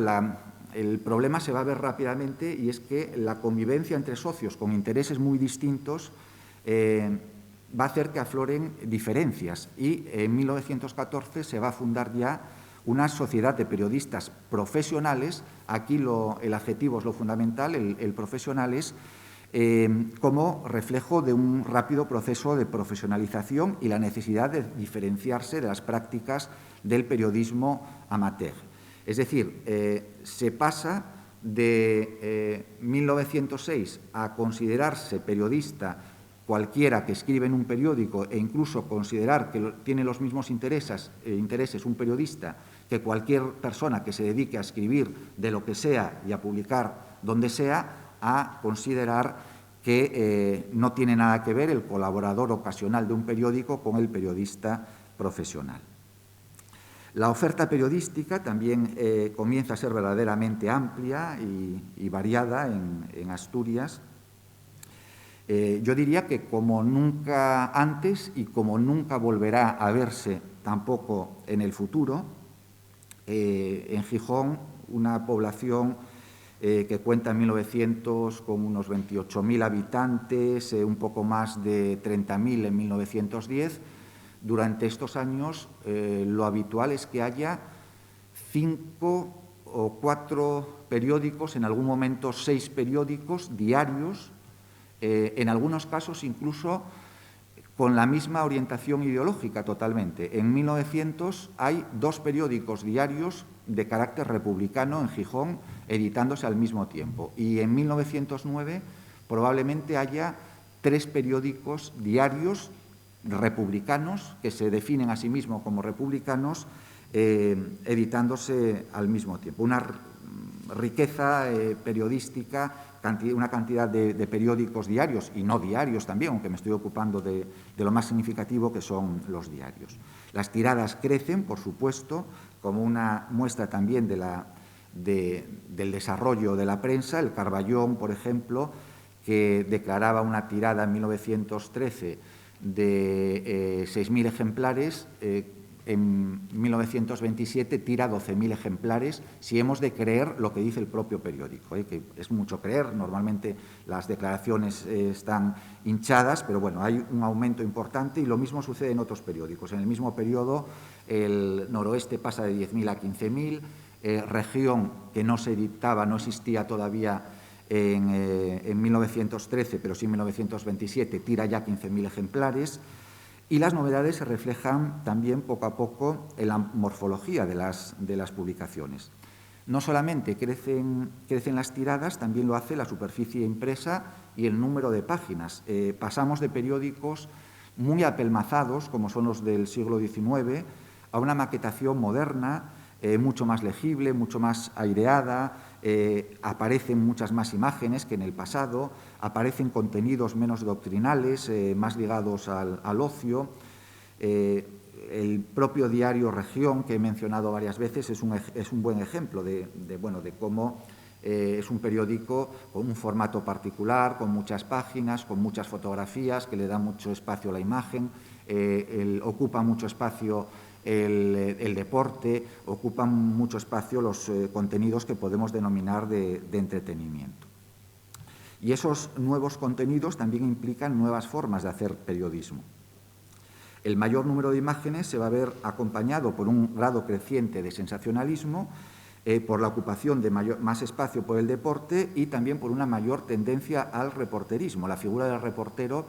S2: el problema se va a ver rápidamente y es que la convivencia entre socios con intereses muy distintos va a hacer que afloren diferencias y en 1914 se va a fundar ya una sociedad de periodistas profesionales. Aquí el adjetivo es lo fundamental, el profesionales, como reflejo de un rápido proceso de profesionalización y la necesidad de diferenciarse de las prácticas del periodismo amateur. Es decir, se pasa de 1906 a considerarse periodista cualquiera que escribe en un periódico e incluso considerar que tiene los mismos intereses un periodista que cualquier persona que se dedique a escribir de lo que sea y a publicar donde sea, a considerar que no tiene nada que ver el colaborador ocasional de un periódico con el periodista profesional. La oferta periodística también comienza a ser verdaderamente amplia y variada en Asturias. Yo diría que como nunca antes y como nunca volverá a verse tampoco en el futuro, en Gijón, una población que cuenta en 1900 con unos 28.000 habitantes, un poco más de 30.000 en 1910. Durante estos años lo habitual es que haya 5 o 4 periódicos, en algún momento 6 periódicos diarios, en algunos casos incluso con la misma orientación ideológica totalmente. En 1900 hay 2 periódicos diarios de carácter republicano en Gijón editándose al mismo tiempo y en 1909 probablemente haya 3 periódicos diarios republicanos que se definen a sí mismos como republicanos editándose al mismo tiempo. Una riqueza periodística, una cantidad de periódicos diarios y no diarios también, aunque me estoy ocupando de lo más significativo que son los diarios. Las tiradas crecen, por supuesto, como una muestra también del desarrollo de la prensa. El Carballón, por ejemplo, que declaraba una tirada en 1913 de 6.000 ejemplares, en 1927 tira 12.000 ejemplares, si hemos de creer lo que dice el propio periódico, que es mucho creer, normalmente las declaraciones están hinchadas, pero bueno, hay un aumento importante y lo mismo sucede en otros periódicos. En el mismo periodo, el Noroeste pasa de 10.000 a 15.000, Región, que no se editaba, no existía todavía en 1913, pero sí en 1927, tira ya 15.000 ejemplares. Y las novedades se reflejan también poco a poco en la morfología de las publicaciones. No solamente crecen las tiradas, también lo hace la superficie impresa y el número de páginas. Pasamos de periódicos muy apelmazados, como son los del siglo XIX, a una maquetación moderna, mucho más legible, mucho más aireada, aparecen muchas más imágenes que en el pasado, aparecen contenidos menos doctrinales, más ligados al ocio. El propio diario Región, que he mencionado varias veces, es un buen ejemplo de cómo es un periódico con un formato particular, con muchas páginas, con muchas fotografías, que le da mucho espacio a la imagen, ocupa mucho espacio el deporte, ocupan mucho espacio los contenidos que podemos denominar de entretenimiento. Y esos nuevos contenidos también implican nuevas formas de hacer periodismo. El mayor número de imágenes se va a ver acompañado por un grado creciente de sensacionalismo, por la ocupación de más espacio por el deporte y también por una mayor tendencia al reporterismo. La figura del reportero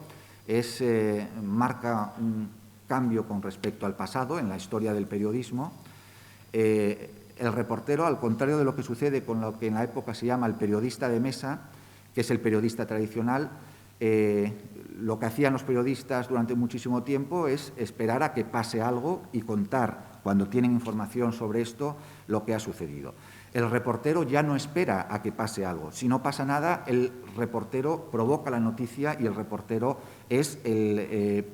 S2: marca un cambio con respecto al pasado en la historia del periodismo. El reportero, al contrario de lo que sucede con lo que en la época se llama el periodista de mesa, que es el periodista tradicional, lo que hacían los periodistas durante muchísimo tiempo es esperar a que pase algo y contar, cuando tienen información sobre esto, lo que ha sucedido. El reportero ya no espera a que pase algo. Si no pasa nada, el reportero provoca la noticia y el reportero es el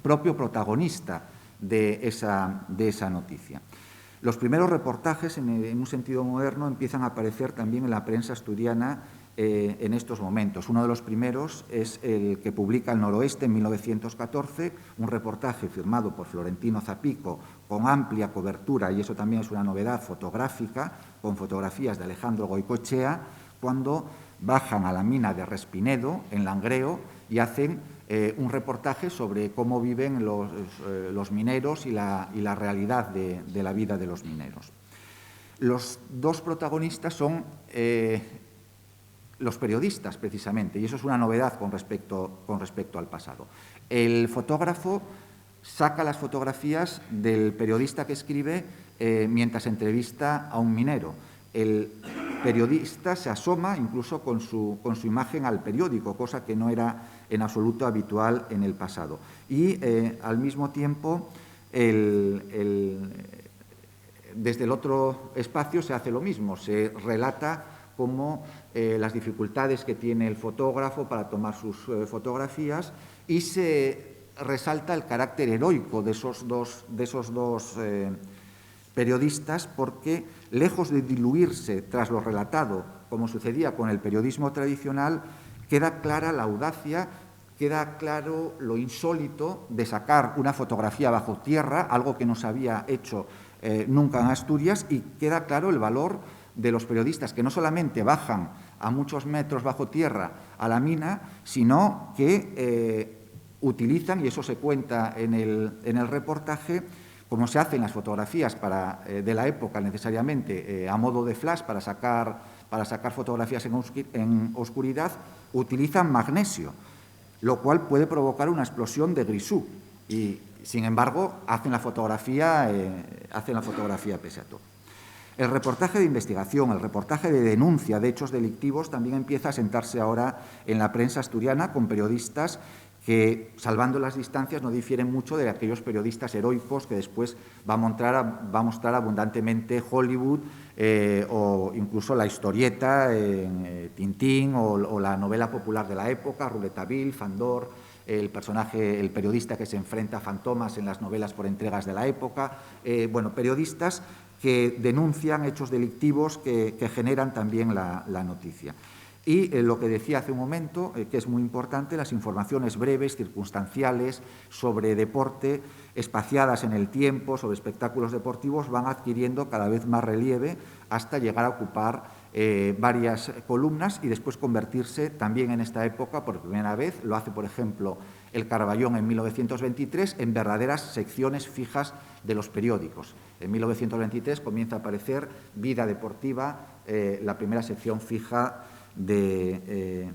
S2: propio protagonista de esa noticia. Los primeros reportajes, en un sentido moderno, empiezan a aparecer también en la prensa asturiana en estos momentos. Uno de los primeros es el que publica El Noroeste en 1914, un reportaje firmado por Florentino Zapico con amplia cobertura, y eso también es una novedad fotográfica, con fotografías de Alejandro Goicoechea, cuando bajan a la mina de Respinedo, en Langreo, y hacen un reportaje sobre cómo viven los mineros y la realidad de la vida de los mineros. Los dos protagonistas son los periodistas, precisamente, y eso es una novedad con respecto al pasado. El fotógrafo saca las fotografías del periodista que escribe mientras entrevista a un minero. El periodista se asoma incluso con su imagen al periódico, cosa que no era en absoluto habitual en el pasado. Y al mismo tiempo, desde el otro espacio se hace lo mismo, se relata cómo las dificultades que tiene el fotógrafo para tomar sus fotografías y se resalta el carácter heroico de esos dos periodistas, porque lejos de diluirse tras lo relatado, como sucedía con el periodismo tradicional, queda clara la audacia, queda claro lo insólito de sacar una fotografía bajo tierra, algo que no se había hecho nunca en Asturias, y queda claro el valor de los periodistas, que no solamente bajan a muchos metros bajo tierra a la mina, sino que utilizan, y eso se cuenta en el reportaje, como se hacen las fotografías de la época necesariamente a modo de flash para sacar fotografías en oscuridad, utilizan magnesio, lo cual puede provocar una explosión de grisú y, sin embargo, hacen la fotografía pese a todo. El reportaje de investigación, el reportaje de denuncia de hechos delictivos también empieza a sentarse ahora en la prensa asturiana con periodistas que, salvando las distancias, no difieren mucho de aquellos periodistas heroicos que después va a mostrar abundantemente Hollywood o incluso la historieta Tintín o la novela popular de la época, Rouletabille, Fandor, el periodista que se enfrenta a fantomas en las novelas por entregas de la época, periodistas que denuncian hechos delictivos que generan también la noticia. Y lo que decía hace un momento, que es muy importante, las informaciones breves, circunstanciales, sobre deporte, espaciadas en el tiempo, sobre espectáculos deportivos, van adquiriendo cada vez más relieve hasta llegar a ocupar varias columnas y después convertirse también en esta época, por primera vez, lo hace, por ejemplo, el Carballón en 1923, en verdaderas secciones fijas de los periódicos. En 1923 comienza a aparecer Vida Deportiva, la primera sección fija de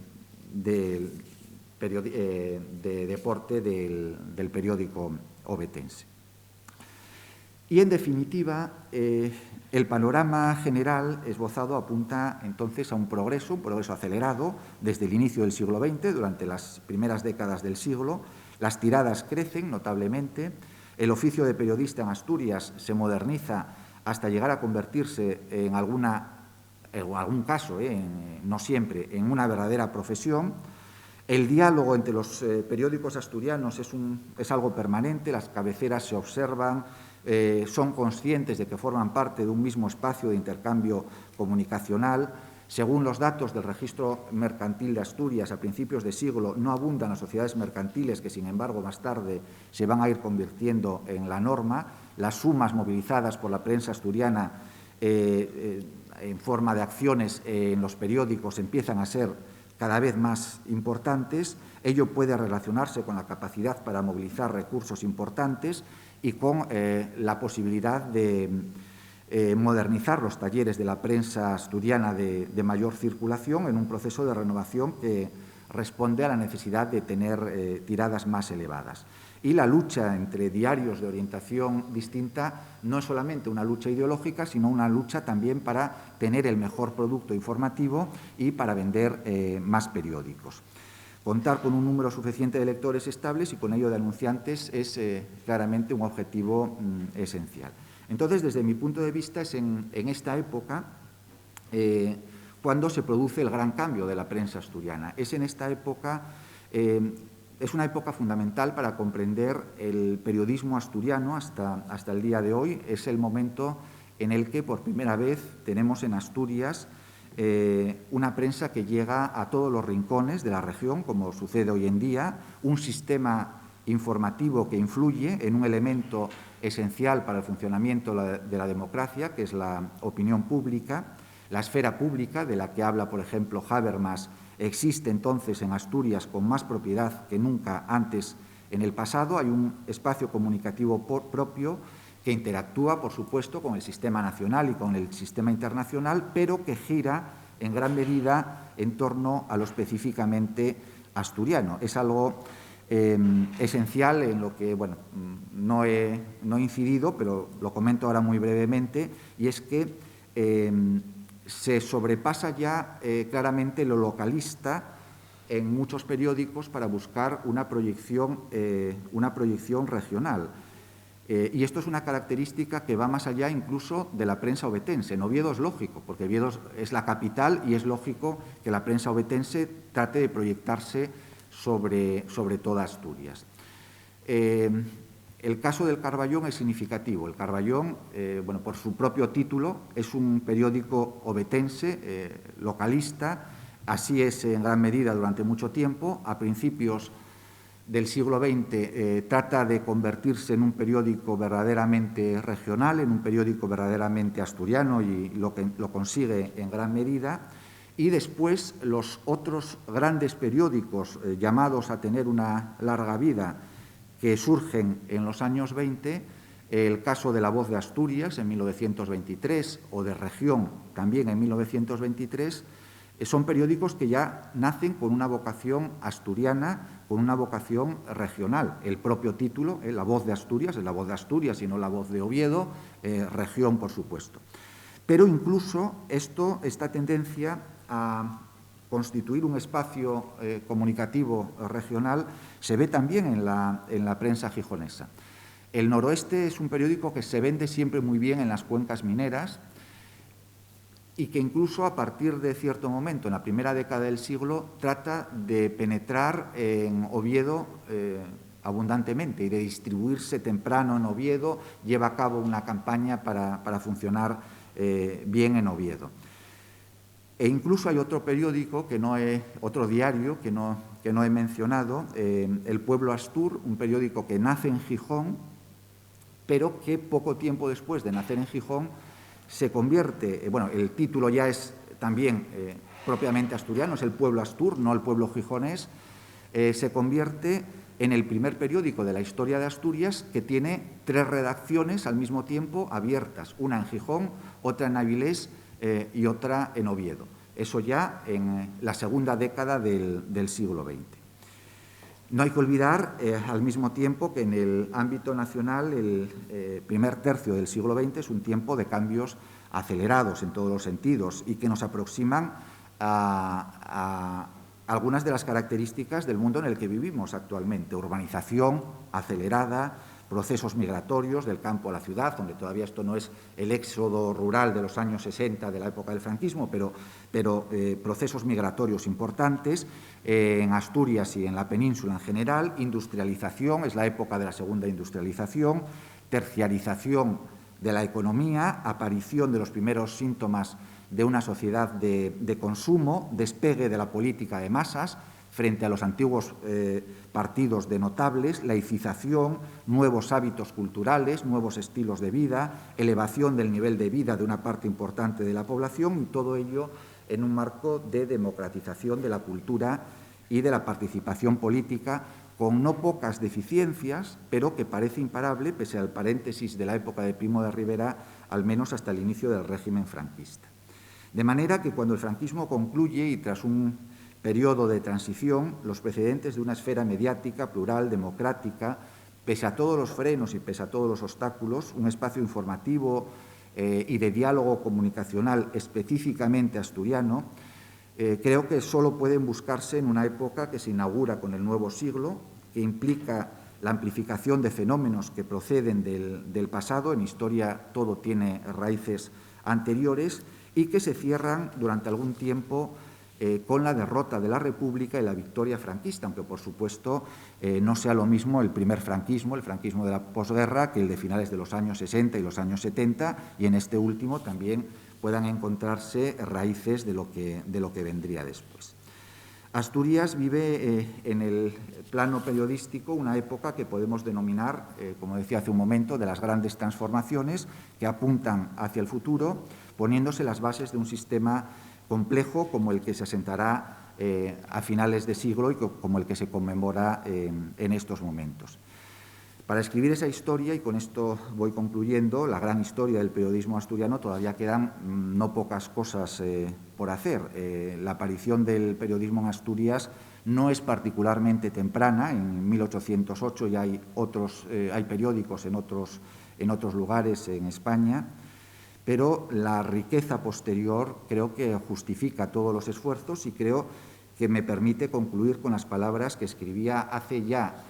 S2: deporte del periódico ovetense. Y, en definitiva, el panorama general esbozado apunta entonces a un progreso acelerado desde el inicio del siglo XX, durante las primeras décadas del siglo. Las tiradas crecen notablemente, el oficio de periodista en Asturias se moderniza hasta llegar a convertirse en algún caso, no siempre, en una verdadera profesión. El diálogo entre los periódicos asturianos es algo permanente, las cabeceras se observan, son conscientes de que forman parte de un mismo espacio de intercambio comunicacional. Según los datos del Registro Mercantil de Asturias, a principios de siglo no abundan las sociedades mercantiles que, sin embargo, más tarde se van a ir convirtiendo en la norma. Las sumas movilizadas por la prensa asturiana en forma de acciones en los periódicos empiezan a ser cada vez más importantes. Ello puede relacionarse con la capacidad para movilizar recursos importantes y con la posibilidad de modernizar los talleres de la prensa asturiana de mayor circulación en un proceso de renovación que responde a la necesidad de tener tiradas más elevadas. Y la lucha entre diarios de orientación distinta no es solamente una lucha ideológica, sino una lucha también para tener el mejor producto informativo y para vender más periódicos. Contar con un número suficiente de lectores estables y con ello de anunciantes es claramente un objetivo esencial. Entonces, desde mi punto de vista, es en esta época cuando se produce el gran cambio de la prensa asturiana. Es en esta época, es una época fundamental para comprender el periodismo asturiano hasta el día de hoy. Es el momento en el que por primera vez tenemos en Asturias una prensa que llega a todos los rincones de la región, como sucede hoy en día, un sistema informativo que influye en un elemento esencial para el funcionamiento de la democracia, que es la opinión pública. La esfera pública, de la que habla, por ejemplo, Habermas, existe entonces en Asturias con más propiedad que nunca antes en el pasado. Hay un espacio comunicativo propio que interactúa, por supuesto, con el sistema nacional y con el sistema internacional, pero que gira en gran medida en torno a lo específicamente asturiano. Es algo esencial en lo que, bueno, no he incidido, pero lo comento ahora muy brevemente, y es que se sobrepasa ya claramente lo localista en muchos periódicos para buscar una proyección regional. Y esto es una característica que va más allá incluso de la prensa ovetense. En Oviedo es lógico, porque Oviedo es la capital y es lógico que la prensa ovetense trate de proyectarse sobre toda Asturias. El caso del Carballón es significativo. El Carballón, bueno, por su propio título, es un periódico ovetense, localista. Así es en gran medida durante mucho tiempo. A principios del siglo XX trata de convertirse en un periódico verdaderamente regional, en un periódico verdaderamente asturiano, y lo consigue en gran medida. Y después los otros grandes periódicos llamados a tener una larga vida que surgen en los años 20, el caso de La Voz de Asturias en 1923 o de Región también en 1923, son periódicos que ya nacen con una vocación asturiana, con una vocación regional. El propio título, La Voz de Asturias, es La Voz de Asturias y no La Voz de Oviedo, Región, por supuesto. Pero incluso esta tendencia a constituir un espacio comunicativo regional se ve también en la prensa gijonesa. El Noroeste es un periódico que se vende siempre muy bien en las cuencas mineras y que incluso a partir de cierto momento, en la primera década del siglo, trata de penetrar en Oviedo abundantemente y de distribuirse temprano en Oviedo, lleva a cabo una campaña para funcionar bien en Oviedo. E incluso hay otro periódico, otro diario que no he mencionado, El Pueblo Astur, un periódico que nace en Gijón, pero que poco tiempo después de nacer en Gijón se convierte, bueno, el título ya es también propiamente asturiano, es El Pueblo Astur, no el pueblo gijonés, se convierte en el primer periódico de la historia de Asturias que tiene 3 redacciones al mismo tiempo abiertas, una en Gijón, otra en Avilés y otra en Oviedo. Eso ya en la segunda década del siglo XX. No hay que olvidar, al mismo tiempo, que en el ámbito nacional el primer tercio del siglo XX es un tiempo de cambios acelerados en todos los sentidos y que nos aproximan a algunas de las características del mundo en el que vivimos actualmente. Urbanización acelerada, procesos migratorios del campo a la ciudad, donde todavía esto no es el éxodo rural de los años 60 de la época del franquismo, pero procesos migratorios importantes en Asturias y en la península en general, industrialización, es la época de la segunda industrialización, terciarización de la economía, aparición de los primeros síntomas de una sociedad de consumo, despegue de la política de masas frente a los antiguos partidos de notables, laicización, nuevos hábitos culturales, nuevos estilos de vida, elevación del nivel de vida de una parte importante de la población, y todo ello en un marco de democratización de la cultura y de la participación política, con no pocas deficiencias, pero que parece imparable, pese al paréntesis de la época de Primo de Rivera, al menos hasta el inicio del régimen franquista. De manera que cuando el franquismo concluye y tras un periodo de transición, los precedentes de una esfera mediática, plural, democrática, pese a todos los frenos y pese a todos los obstáculos, un espacio informativo y de diálogo comunicacional específicamente asturiano, creo que solo pueden buscarse en una época que se inaugura con el nuevo siglo, que implica la amplificación de fenómenos que proceden del pasado. En historia todo tiene raíces anteriores y que se cierran durante algún tiempo con la derrota de la República y la victoria franquista, aunque por supuesto no sea lo mismo el primer franquismo, el franquismo de la posguerra, que el de finales de los años 60 y los años 70, y en este último también puedan encontrarse raíces de lo que vendría después. Asturias vive en el plano periodístico una época que podemos denominar, como decía hace un momento, de las grandes transformaciones que apuntan hacia el futuro, poniéndose las bases de un sistema complejo como el que se asentará a finales de siglo y como el que se conmemora en estos momentos. Para escribir esa historia, y con esto voy concluyendo, la gran historia del periodismo asturiano, todavía quedan no pocas cosas por hacer. La aparición del periodismo en Asturias no es particularmente temprana. En 1808 ya hay periódicos en otros lugares en España, pero la riqueza posterior creo que justifica todos los esfuerzos y creo que me permite concluir con las palabras que escribía hace ya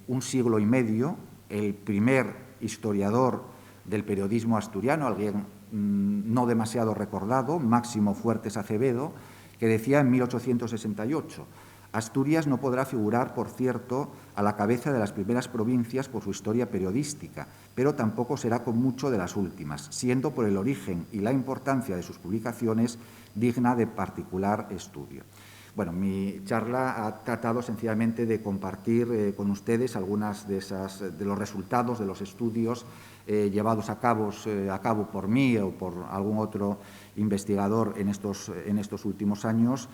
S2: un siglo y medio el primer historiador del periodismo asturiano, alguien no demasiado recordado, Máximo Fuertes Acevedo, que decía en 1868: Asturias no podrá figurar, por cierto, a la cabeza de las primeras provincias por su historia periodística, pero tampoco será con mucho de las últimas, siendo por el origen y la importancia de sus publicaciones digna de particular estudio. Bueno, mi charla ha tratado sencillamente de compartir con ustedes algunas de los resultados de los estudios llevados a cabo por mí o por algún otro investigador en estos últimos años,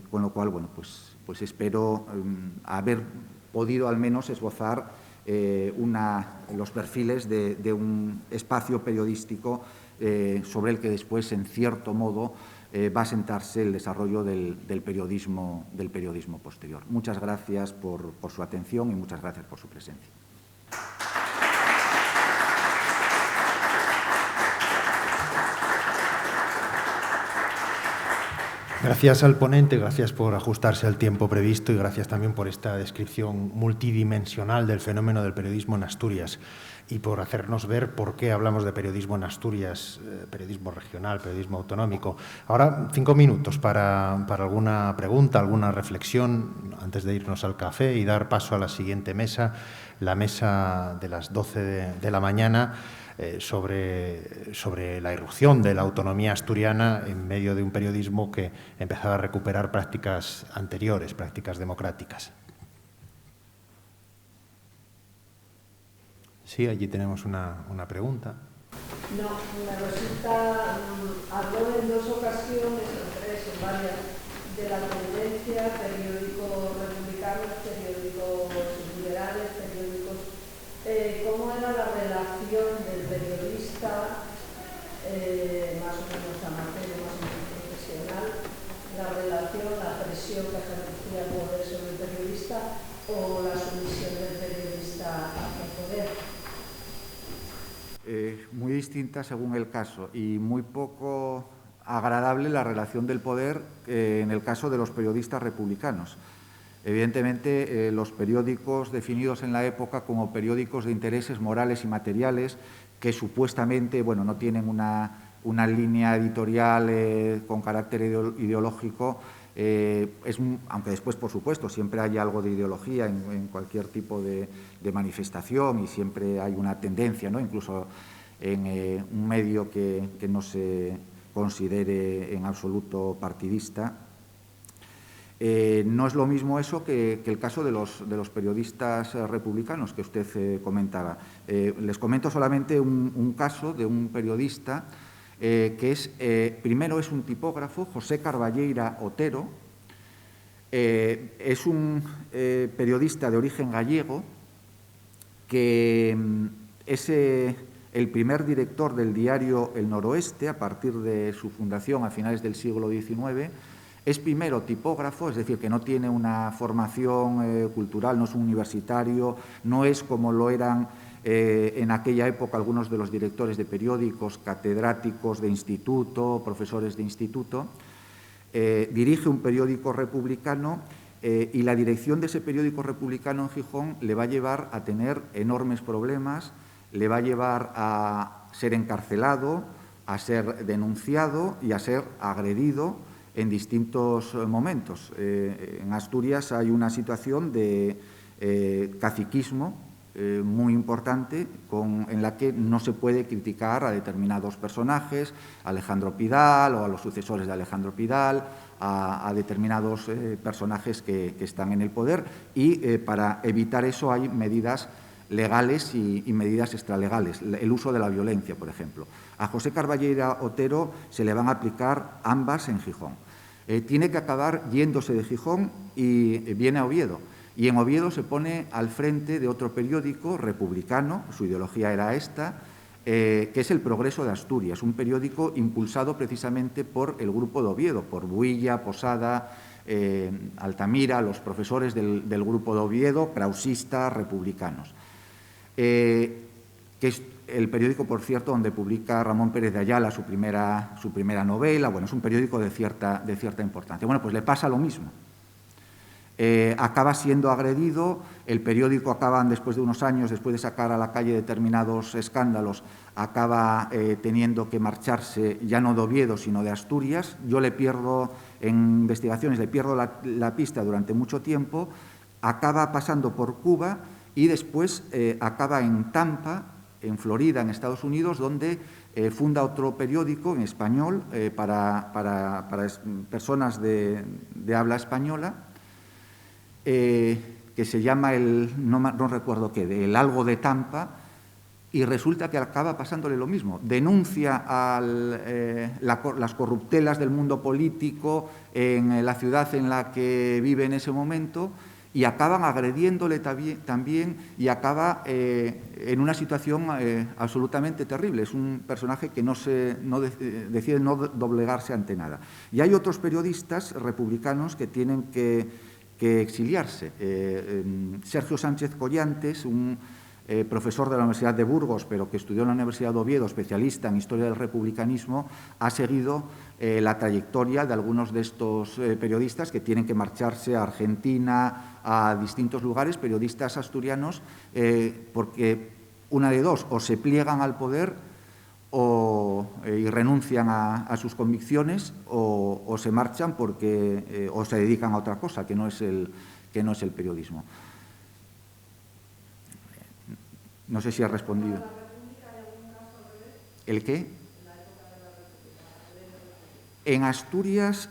S2: con lo cual, bueno, pues espero haber podido al menos esbozar los perfiles de un espacio periodístico sobre el que después, en cierto modo, va a sentarse el desarrollo del periodismo posterior. Muchas gracias por su atención y muchas gracias por su presencia.
S1: Gracias al ponente, gracias por ajustarse al tiempo previsto y gracias también por esta descripción multidimensional del fenómeno del periodismo en Asturias y por hacernos ver por qué hablamos de periodismo en Asturias, periodismo regional, periodismo autonómico. Ahora 5 minutos para alguna pregunta, alguna reflexión, antes de irnos al café y dar paso a la siguiente mesa, la mesa de las 12 de la mañana, sobre la irrupción de la autonomía asturiana en medio de un periodismo que empezaba a recuperar prácticas anteriores, prácticas democráticas. Sí, allí tenemos una pregunta.
S3: No, me resulta, habló en dos ocasiones, o tres, en varias, de la tendencia, periódicos republicanos, periódicos liberales, periódicos. ¿Cómo era la relación del periodista, más o menos amateur, más o menos profesional, la relación, la presión que ejercía el poder sobre el periodista o la sumisión del periodista hacia el poder?
S2: Muy distinta según el caso y muy poco agradable la relación del poder en el caso de los periodistas republicanos. Evidentemente, los periódicos definidos en la época como periódicos de intereses morales y materiales que supuestamente, bueno, no tienen una línea editorial con carácter ideológico, aunque después, por supuesto, siempre hay algo de ideología en cualquier tipo de manifestación y siempre hay una tendencia, ¿no? Incluso en un medio que no se considere en absoluto partidista. No es lo mismo eso que el caso de los periodistas republicanos que usted comentaba. Les comento solamente un caso de un periodista que es, primero es un tipógrafo, José Carballeira Otero, es un periodista de origen gallego que es el primer director del diario El Noroeste a partir de su fundación a finales del siglo XIX. Es primero tipógrafo, es decir, que no tiene una formación cultural, no es un universitario, no es como lo eran en aquella época algunos de los directores de periódicos, catedráticos de instituto, profesores de instituto. Dirige un periódico republicano y la dirección de ese periódico republicano en Gijón le va a llevar a tener enormes problemas, le va a llevar a ser encarcelado, a ser denunciado y a ser agredido en distintos momentos. En Asturias hay una situación de caciquismo muy importante en la que no se puede criticar a determinados personajes, a Alejandro Pidal o a los sucesores de Alejandro Pidal, a determinados personajes que están en el poder y para evitar eso hay medidas legales y medidas extralegales, el uso de la violencia, por ejemplo. A José Carballeira Otero se le van a aplicar ambas en Gijón. Tiene que acabar yéndose de Gijón y viene a Oviedo. Y en Oviedo se pone al frente de otro periódico republicano, su ideología era esta, que es El Progreso de Asturias, un periódico impulsado precisamente por el grupo de Oviedo, por Builla, Posada, Altamira, los profesores del grupo de Oviedo, krausistas, republicanos. Que es el periódico, por cierto, donde publica Ramón Pérez de Ayala su primera novela. Bueno, es un periódico de cierta importancia. Bueno, pues le pasa lo mismo. Acaba siendo agredido, el periódico acaba, después de unos años, después de sacar a la calle determinados escándalos, acaba teniendo que marcharse ya no de Oviedo, sino de Asturias. Yo le pierdo, en investigaciones, le pierdo la pista durante mucho tiempo, acaba pasando por Cuba y después acaba en Tampa, en Florida, en Estados Unidos, donde funda otro periódico en español para personas de habla española, que se llama no recuerdo qué, el Algo de Tampa, y resulta que acaba pasándole lo mismo. Denuncia las corruptelas del mundo político en la ciudad en la que vive en ese momento y acaban agrediéndole también y acaba en una situación absolutamente terrible. Es un personaje que decide no doblegarse ante nada. Y hay otros periodistas republicanos que tienen que exiliarse. Sergio Sánchez Collantes, un profesor de la Universidad de Burgos, pero que estudió en la Universidad de Oviedo, especialista en historia del republicanismo, ha seguido la trayectoria de algunos de estos periodistas que tienen que marcharse a Argentina, a distintos lugares, periodistas asturianos, porque una de dos, o se pliegan al poder y renuncian a sus convicciones o se marchan porque o se dedican a otra cosa que no es el periodismo. No sé si ha respondido. ¿El qué? En Asturias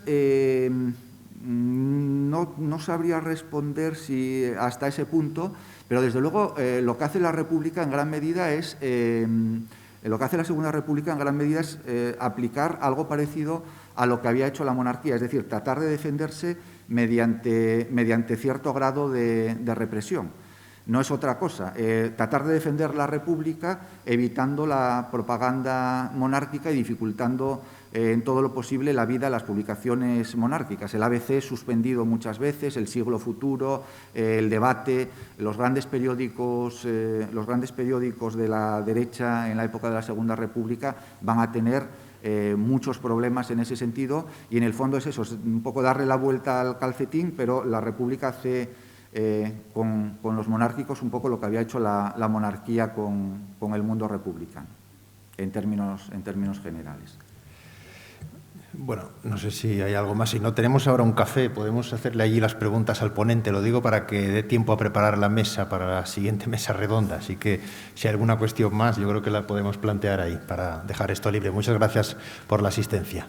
S2: no sabría responder si hasta ese punto, pero desde luego lo que hace la República en gran medida es lo que hace la Segunda República en gran medida es aplicar algo parecido a lo que había hecho la monarquía, es decir, tratar de defenderse mediante cierto grado de represión. No es otra cosa, tratar de defender la República evitando la propaganda monárquica y dificultando en todo lo posible la vida de las publicaciones monárquicas. El ABC suspendido muchas veces, El Siglo Futuro, El Debate, los grandes periódicos de la derecha en la época de la Segunda República van a tener muchos problemas en ese sentido y en el fondo es eso, es un poco darle la vuelta al calcetín, pero la República hace con los monárquicos un poco lo que había hecho la monarquía con el mundo republicano, en términos generales.
S1: Bueno, no sé si hay algo más. Si no tenemos ahora un café, podemos hacerle allí las preguntas al ponente. Lo digo para que dé tiempo a preparar la mesa para la siguiente mesa redonda. Así que si hay alguna cuestión más, yo creo que la podemos plantear ahí para dejar esto libre. Muchas gracias por la asistencia.